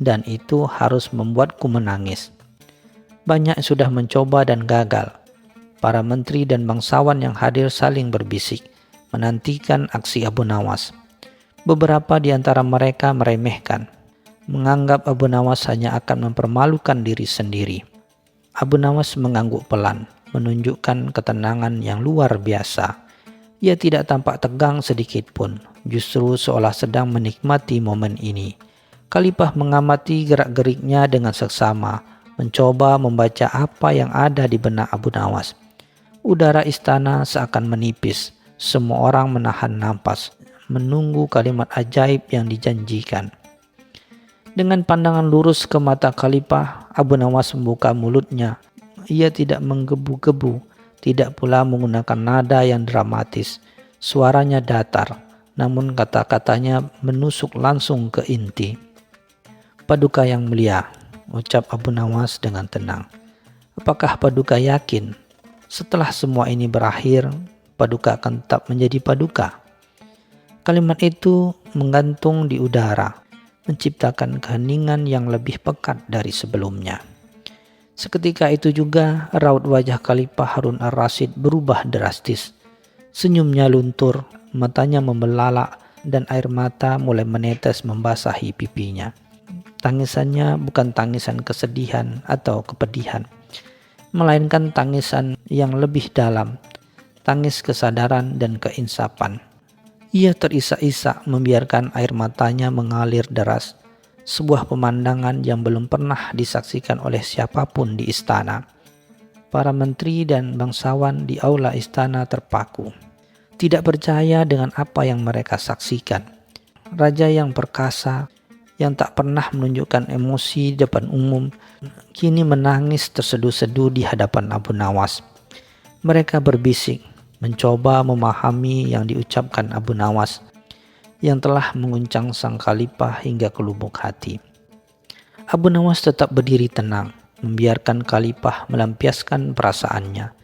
[SPEAKER 2] dan itu harus membuatku menangis." Banyak sudah mencoba dan gagal. Para menteri dan bangsawan yang hadir saling berbisik, menantikan aksi Abu Nawas. Beberapa di antara mereka meremehkan, menganggap Abu Nawas hanya akan mempermalukan diri sendiri. Abu Nawas mengangguk pelan, menunjukkan ketenangan yang luar biasa. Ia tidak tampak tegang sedikit pun, justru seolah sedang menikmati momen ini. Khalifah mengamati gerak-geriknya dengan seksama, mencoba membaca apa yang ada di benak Abu Nawas. Udara istana seakan menipis, semua orang menahan napas, menunggu kalimat ajaib yang dijanjikan. Dengan pandangan lurus ke mata Khalifah, Abu Nawas membuka mulutnya. Ia tidak menggebu-gebu, tidak pula menggunakan nada yang dramatis. Suaranya datar, namun kata-katanya menusuk langsung ke inti. "Paduka yang mulia," ucap Abu Nawas dengan tenang. "Apakah Paduka yakin setelah semua ini berakhir, Paduka akan tetap menjadi Paduka?" Kalimat itu menggantung di udara, menciptakan keheningan yang lebih pekat dari sebelumnya. Seketika itu juga raut wajah Khalifah Harun ar-Rasyid berubah drastis. Senyumnya luntur, matanya membelalak, dan air mata mulai menetes membasahi pipinya. Tangisannya bukan tangisan kesedihan atau kepedihan, melainkan tangisan yang lebih dalam, tangis kesadaran dan keinsapan. Ia terisak-isak membiarkan air matanya mengalir deras, sebuah pemandangan yang belum pernah disaksikan oleh siapapun di istana. Para menteri dan bangsawan di aula istana terpaku, tidak percaya dengan apa yang mereka saksikan. Raja yang perkasa, yang tak pernah menunjukkan emosi di depan umum, kini menangis terseduh-seduh di hadapan Abu Nawas. Mereka berbisik, mencoba memahami yang diucapkan Abu Nawas, yang telah menguncang sang khalifah hingga ke lubuk hati. Abu Nawas tetap berdiri tenang, membiarkan khalifah melampiaskan perasaannya.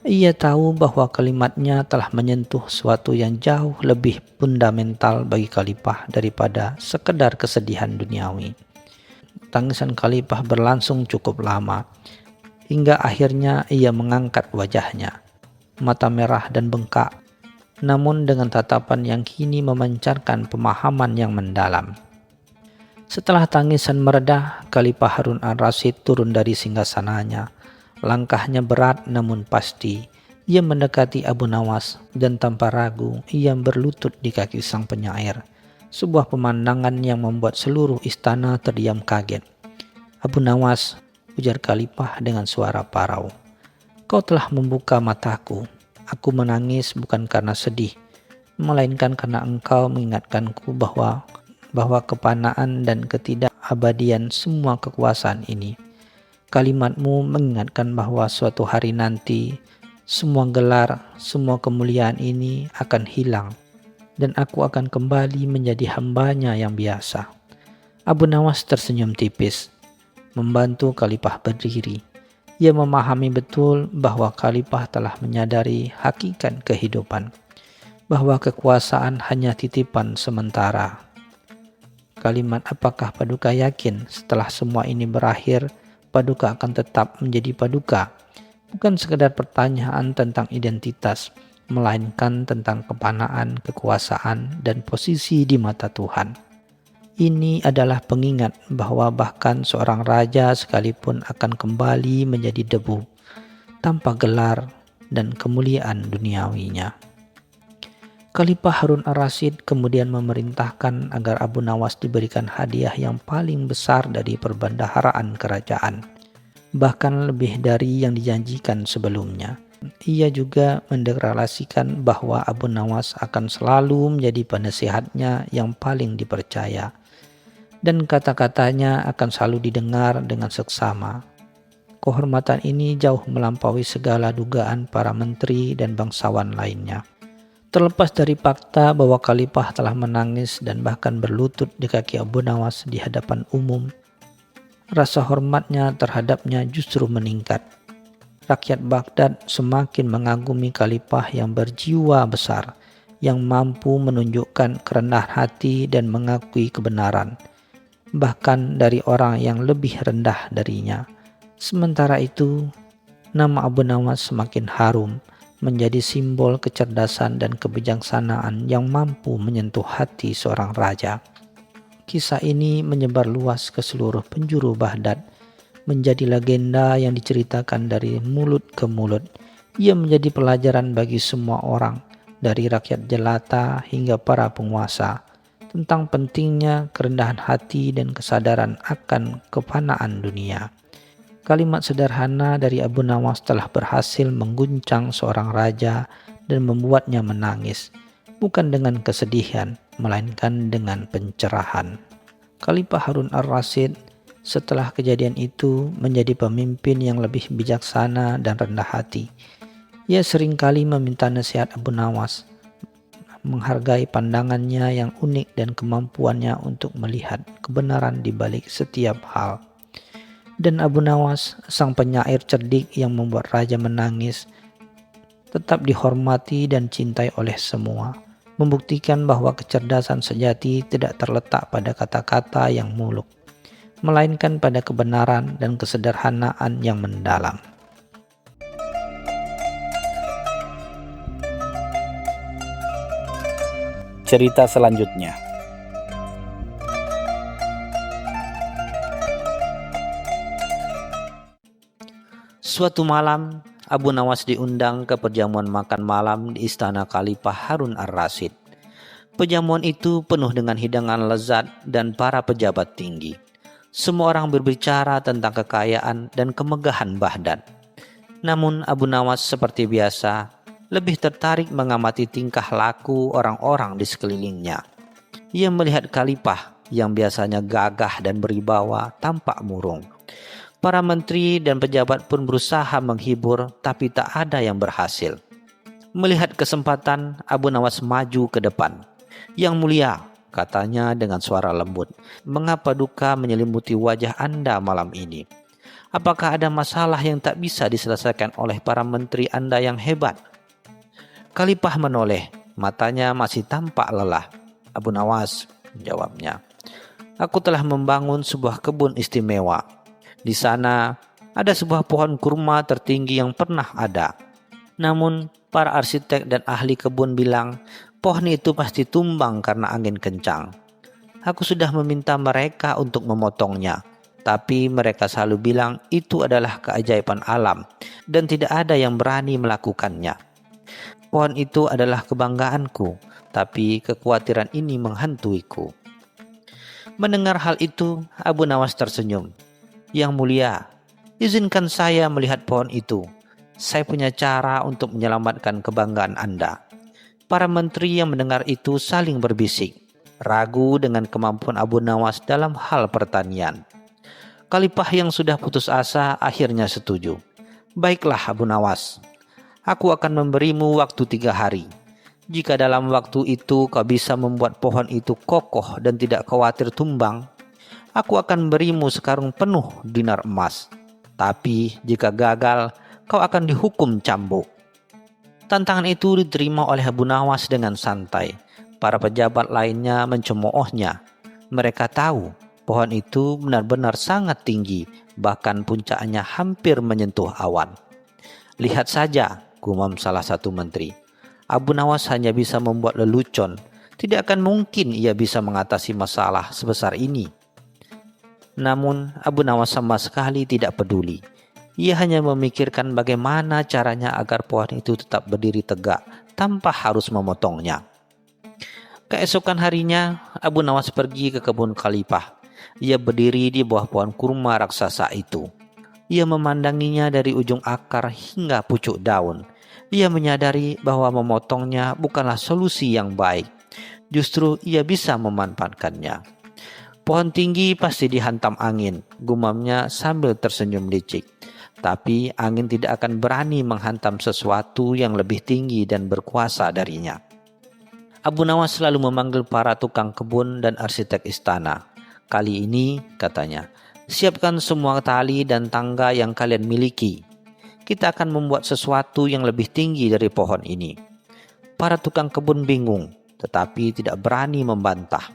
[SPEAKER 2] Ia tahu bahwa kalimatnya telah menyentuh sesuatu yang jauh lebih fundamental bagi khalifah daripada sekedar kesedihan duniawi. Tangisan khalifah berlangsung cukup lama, hingga akhirnya ia mengangkat wajahnya, mata merah dan bengkak, namun dengan tatapan yang kini memancarkan pemahaman yang mendalam. Setelah tangisan meredah, Khalifah Harun ar-Rasyid turun dari singgasananya. Langkahnya berat namun pasti. Ia mendekati Abu Nawas dan tanpa ragu ia berlutut di kaki sang penyair. Sebuah pemandangan yang membuat seluruh istana terdiam kaget. "Abu Nawas," ujar Khalifah dengan suara parau, "kau telah membuka mataku. Aku menangis bukan karena sedih, melainkan karena engkau mengingatkanku bahwa kepanaan dan ketidakabadian semua kekuasaan ini. Kalimatmu mengingatkan bahwa suatu hari nanti semua gelar, semua kemuliaan ini akan hilang dan aku akan kembali menjadi hambanya yang biasa." Abu Nawas tersenyum tipis, membantu Khalifah berdiri. Ia memahami betul bahwa Khalifah telah menyadari hakikat kehidupan, bahwa kekuasaan hanya titipan sementara. Kalimat "apakah Paduka yakin setelah semua ini berakhir, Paduka akan tetap menjadi Paduka?" bukan sekedar pertanyaan tentang identitas, melainkan tentang kepanaan, kekuasaan, dan posisi di mata Tuhan. Ini adalah pengingat bahwa bahkan seorang raja sekalipun akan kembali menjadi debu, tanpa gelar dan kemuliaan duniawinya. Khalifah Harun ar-Rasyid kemudian memerintahkan agar Abu Nawas diberikan hadiah yang paling besar dari perbendaharaan kerajaan, bahkan lebih dari yang dijanjikan sebelumnya. Ia juga mendeklarasikan bahwa Abu Nawas akan selalu menjadi penasihatnya yang paling dipercaya, dan kata-katanya akan selalu didengar dengan seksama. Kehormatan ini jauh melampaui segala dugaan para menteri dan bangsawan lainnya. Terlepas dari fakta bahwa Khalifah telah menangis dan bahkan berlutut di kaki Abu Nawas di hadapan umum, rasa hormatnya terhadapnya justru meningkat. Rakyat Baghdad semakin mengagumi Khalifah yang berjiwa besar, yang mampu menunjukkan kerendahan hati dan mengakui kebenaran, bahkan dari orang yang lebih rendah darinya. Sementara itu, nama Abu Nawas semakin harum, menjadi simbol kecerdasan dan kebijaksanaan yang mampu menyentuh hati seorang raja. Kisah ini menyebar luas ke seluruh penjuru Baghdad, menjadi legenda yang diceritakan dari mulut ke mulut. Ia menjadi pelajaran bagi semua orang, dari rakyat jelata hingga para penguasa, tentang pentingnya kerendahan hati dan kesadaran akan kefanaan dunia. Kalimat sederhana dari Abu Nawas telah berhasil mengguncang seorang raja dan membuatnya menangis, bukan dengan kesedihan, melainkan dengan pencerahan. Khalifah Harun ar-Rasyid setelah kejadian itu menjadi pemimpin yang lebih bijaksana dan rendah hati. Ia seringkali meminta nasihat Abu Nawas, menghargai pandangannya yang unik dan kemampuannya untuk melihat kebenaran di balik setiap hal. Dan Abu Nawas, sang penyair cerdik yang membuat raja menangis, tetap dihormati dan cintai oleh semua, membuktikan bahwa kecerdasan sejati tidak terletak pada kata-kata yang muluk, melainkan pada kebenaran dan kesederhanaan yang mendalam.
[SPEAKER 3] Cerita selanjutnya.
[SPEAKER 2] Suatu malam, Abu Nawas diundang ke perjamuan makan malam di istana Khalifah Harun ar-Rasyid. Perjamuan itu penuh dengan hidangan lezat dan para pejabat tinggi. Semua orang berbicara tentang kekayaan dan kemegahan Baghdad. Namun Abu Nawas seperti biasa, lebih tertarik mengamati tingkah laku orang-orang di sekelilingnya. Ia melihat Khalifah yang biasanya gagah dan berwibawa tampak murung. Para menteri dan pejabat pun berusaha menghibur, tapi tak ada yang berhasil. Melihat kesempatan, Abu Nawas maju ke depan. "Yang mulia," katanya dengan suara lembut, "mengapa duka menyelimuti wajah Anda malam ini? Apakah ada masalah yang tak bisa diselesaikan oleh para menteri Anda yang hebat?" Khalifah menoleh, matanya masih tampak lelah. "Abu Nawas," jawabnya, "aku telah membangun sebuah kebun istimewa. Di sana ada sebuah pohon kurma tertinggi yang pernah ada. Namun para arsitek dan ahli kebun bilang pohon itu pasti tumbang karena angin kencang. Aku sudah meminta mereka untuk memotongnya, tapi mereka selalu bilang itu adalah keajaiban alam dan tidak ada yang berani melakukannya. Pohon itu adalah kebanggaanku, tapi kekhawatiran ini menghantuiku." Mendengar hal itu, Abu Nawas tersenyum. "Yang mulia, izinkan saya melihat pohon itu. Saya punya cara untuk menyelamatkan kebanggaan Anda." Para menteri yang mendengar itu saling berbisik, ragu dengan kemampuan Abu Nawas dalam hal pertanian. Khalifah yang sudah putus asa akhirnya setuju. "Baiklah Abu Nawas, aku akan memberimu waktu 3 hari. Jika dalam waktu itu kau bisa membuat pohon itu kokoh dan tidak khawatir tumbang, aku akan berimu sekarung penuh dinar emas. Tapi jika gagal, kau akan dihukum cambuk." Tantangan itu diterima oleh Abu Nawas dengan santai. Para pejabat lainnya mencemoohnya. Mereka tahu pohon itu benar-benar sangat tinggi, bahkan puncaknya hampir menyentuh awan. "Lihat saja," gumam salah satu menteri. "Abu Nawas hanya bisa membuat lelucon. Tidak akan mungkin ia bisa mengatasi masalah sebesar ini." Namun Abu Nawas sama sekali tidak peduli. Ia hanya memikirkan bagaimana caranya agar pohon itu tetap berdiri tegak tanpa harus memotongnya. Keesokan harinya, Abu Nawas pergi ke kebun Khalifah. Ia berdiri di bawah pohon kurma raksasa itu. Ia memandanginya dari ujung akar hingga pucuk daun. Ia menyadari bahwa memotongnya bukanlah solusi yang baik. Justru ia bisa memanfaatkannya. "Pohon tinggi pasti dihantam angin," gumamnya sambil tersenyum licik. Tapi angin tidak akan berani menghantam sesuatu yang lebih tinggi dan berkuasa darinya. Abu Nawas selalu memanggil para tukang kebun dan arsitek istana. "Kali ini," katanya, "siapkan semua tali dan tangga yang kalian miliki. Kita akan membuat sesuatu yang lebih tinggi dari pohon ini." Para tukang kebun bingung, tetapi tidak berani membantah.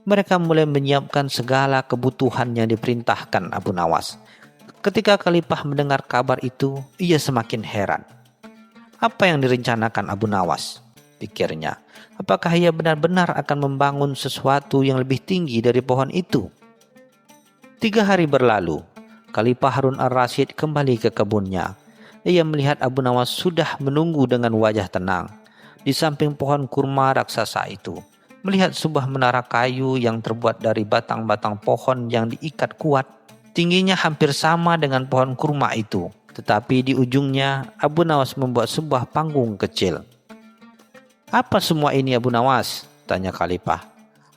[SPEAKER 2] Mereka mulai menyiapkan segala kebutuhan yang diperintahkan Abu Nawas. Ketika Khalifah mendengar kabar itu, ia semakin heran. Apa yang direncanakan Abu Nawas? Pikirnya. Apakah ia benar-benar akan membangun sesuatu yang lebih tinggi dari pohon itu? 3 hari berlalu, Khalifah Harun al-Rasyid kembali ke kebunnya. Ia melihat Abu Nawas sudah menunggu dengan wajah tenang di samping pohon kurma raksasa itu. Melihat sebuah menara kayu yang terbuat dari batang-batang pohon yang diikat kuat. Tingginya hampir sama dengan pohon kurma itu. Tetapi di ujungnya Abu Nawas membuat sebuah panggung kecil. "Apa semua ini Abu Nawas?" tanya Khalifah.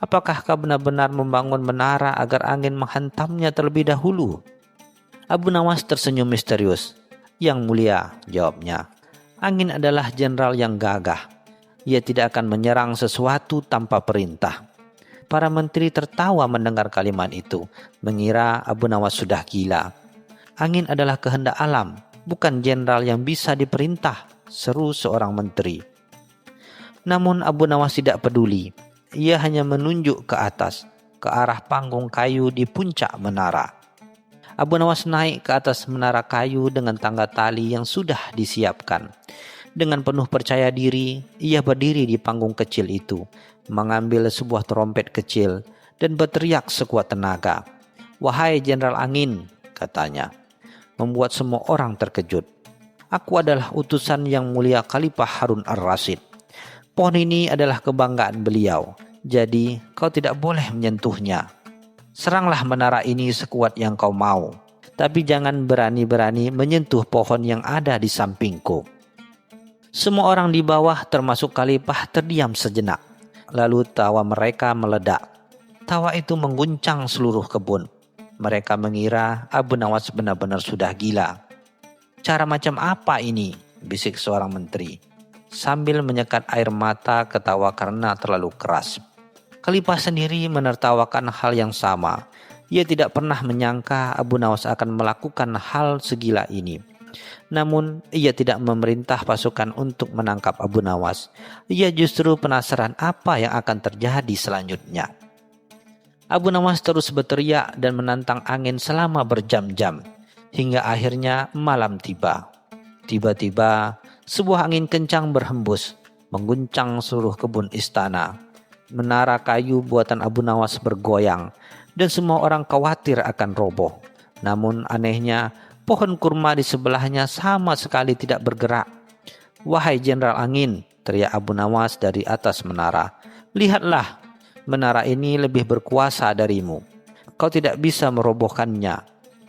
[SPEAKER 2] "Apakah kau benar-benar membangun menara agar angin menghantamnya terlebih dahulu?" Abu Nawas tersenyum misterius. "Yang mulia," jawabnya, "angin adalah jenderal yang gagah. Ia tidak akan menyerang sesuatu tanpa perintah." Para menteri tertawa mendengar kalimat itu, mengira Abu Nawas sudah gila. "Angin adalah kehendak alam, bukan jenderal yang bisa diperintah," seru seorang menteri. Namun Abu Nawas tidak peduli. Ia hanya menunjuk ke atas, ke arah panggung kayu di puncak menara. Abu Nawas naik ke atas menara kayu dengan tangga tali yang sudah disiapkan. Dengan penuh percaya diri, ia berdiri di panggung kecil itu, mengambil sebuah trompet kecil dan berteriak sekuat tenaga. "Wahai Jenderal Angin," katanya, membuat semua orang terkejut. "Aku adalah utusan yang mulia Khalifah Harun al-Rasyid. Pohon ini adalah kebanggaan beliau, jadi kau tidak boleh menyentuhnya. Seranglah menara ini sekuat yang kau mau, tapi jangan berani-berani menyentuh pohon yang ada di sampingku." Semua orang di bawah termasuk Khalifah terdiam sejenak. Lalu tawa mereka meledak. Tawa itu mengguncang seluruh kebun. Mereka mengira Abu Nawas benar-benar sudah gila. "Cara macam apa ini?" bisik seorang menteri, sambil menyekat air mata ketawa karena terlalu keras. Khalifah sendiri menertawakan hal yang sama. Ia tidak pernah menyangka Abu Nawas akan melakukan hal segila ini. Namun ia tidak memerintah pasukan untuk menangkap Abu Nawas. Ia justru penasaran apa yang akan terjadi selanjutnya. Abu Nawas terus berteriak dan menantang angin selama berjam-jam, hingga akhirnya malam tiba. Tiba-tiba sebuah angin kencang berhembus, mengguncang seluruh kebun istana. Menara kayu buatan Abu Nawas bergoyang dan semua orang khawatir akan roboh. Namun anehnya, pohon kurma di sebelahnya sama sekali tidak bergerak. "Wahai Jenderal Angin," teriak Abu Nawas dari atas menara, "lihatlah, menara ini lebih berkuasa darimu. Kau tidak bisa merobohkannya.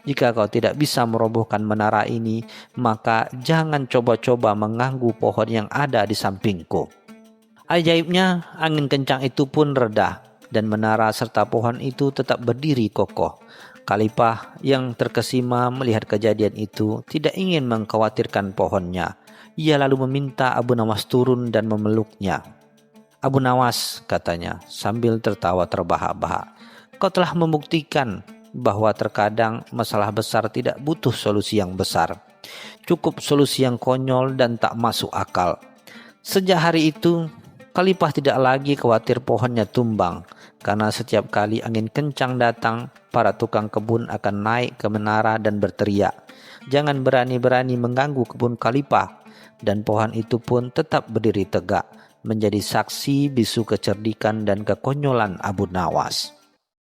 [SPEAKER 2] Jika kau tidak bisa merobohkan menara ini, maka jangan coba-coba mengganggu pohon yang ada di sampingku." Ajaibnya, angin kencang itu pun reda dan menara serta pohon itu tetap berdiri kokoh. Khalifah yang terkesima melihat kejadian itu tidak ingin mengkhawatirkan pohonnya. Ia lalu meminta Abu Nawas turun dan memeluknya. "Abu Nawas," katanya sambil tertawa terbahak-bahak, "kau telah membuktikan bahwa terkadang masalah besar tidak butuh solusi yang besar. Cukup solusi yang konyol dan tak masuk akal." Sejak hari itu, Khalifah tidak lagi khawatir pohonnya tumbang, karena setiap kali angin kencang datang, para tukang kebun akan naik ke menara dan berteriak, "Jangan berani-berani mengganggu kebun Khalifah." Dan pohon itu pun tetap berdiri tegak, menjadi saksi bisu kecerdikan dan kekonyolan Abu Nawas.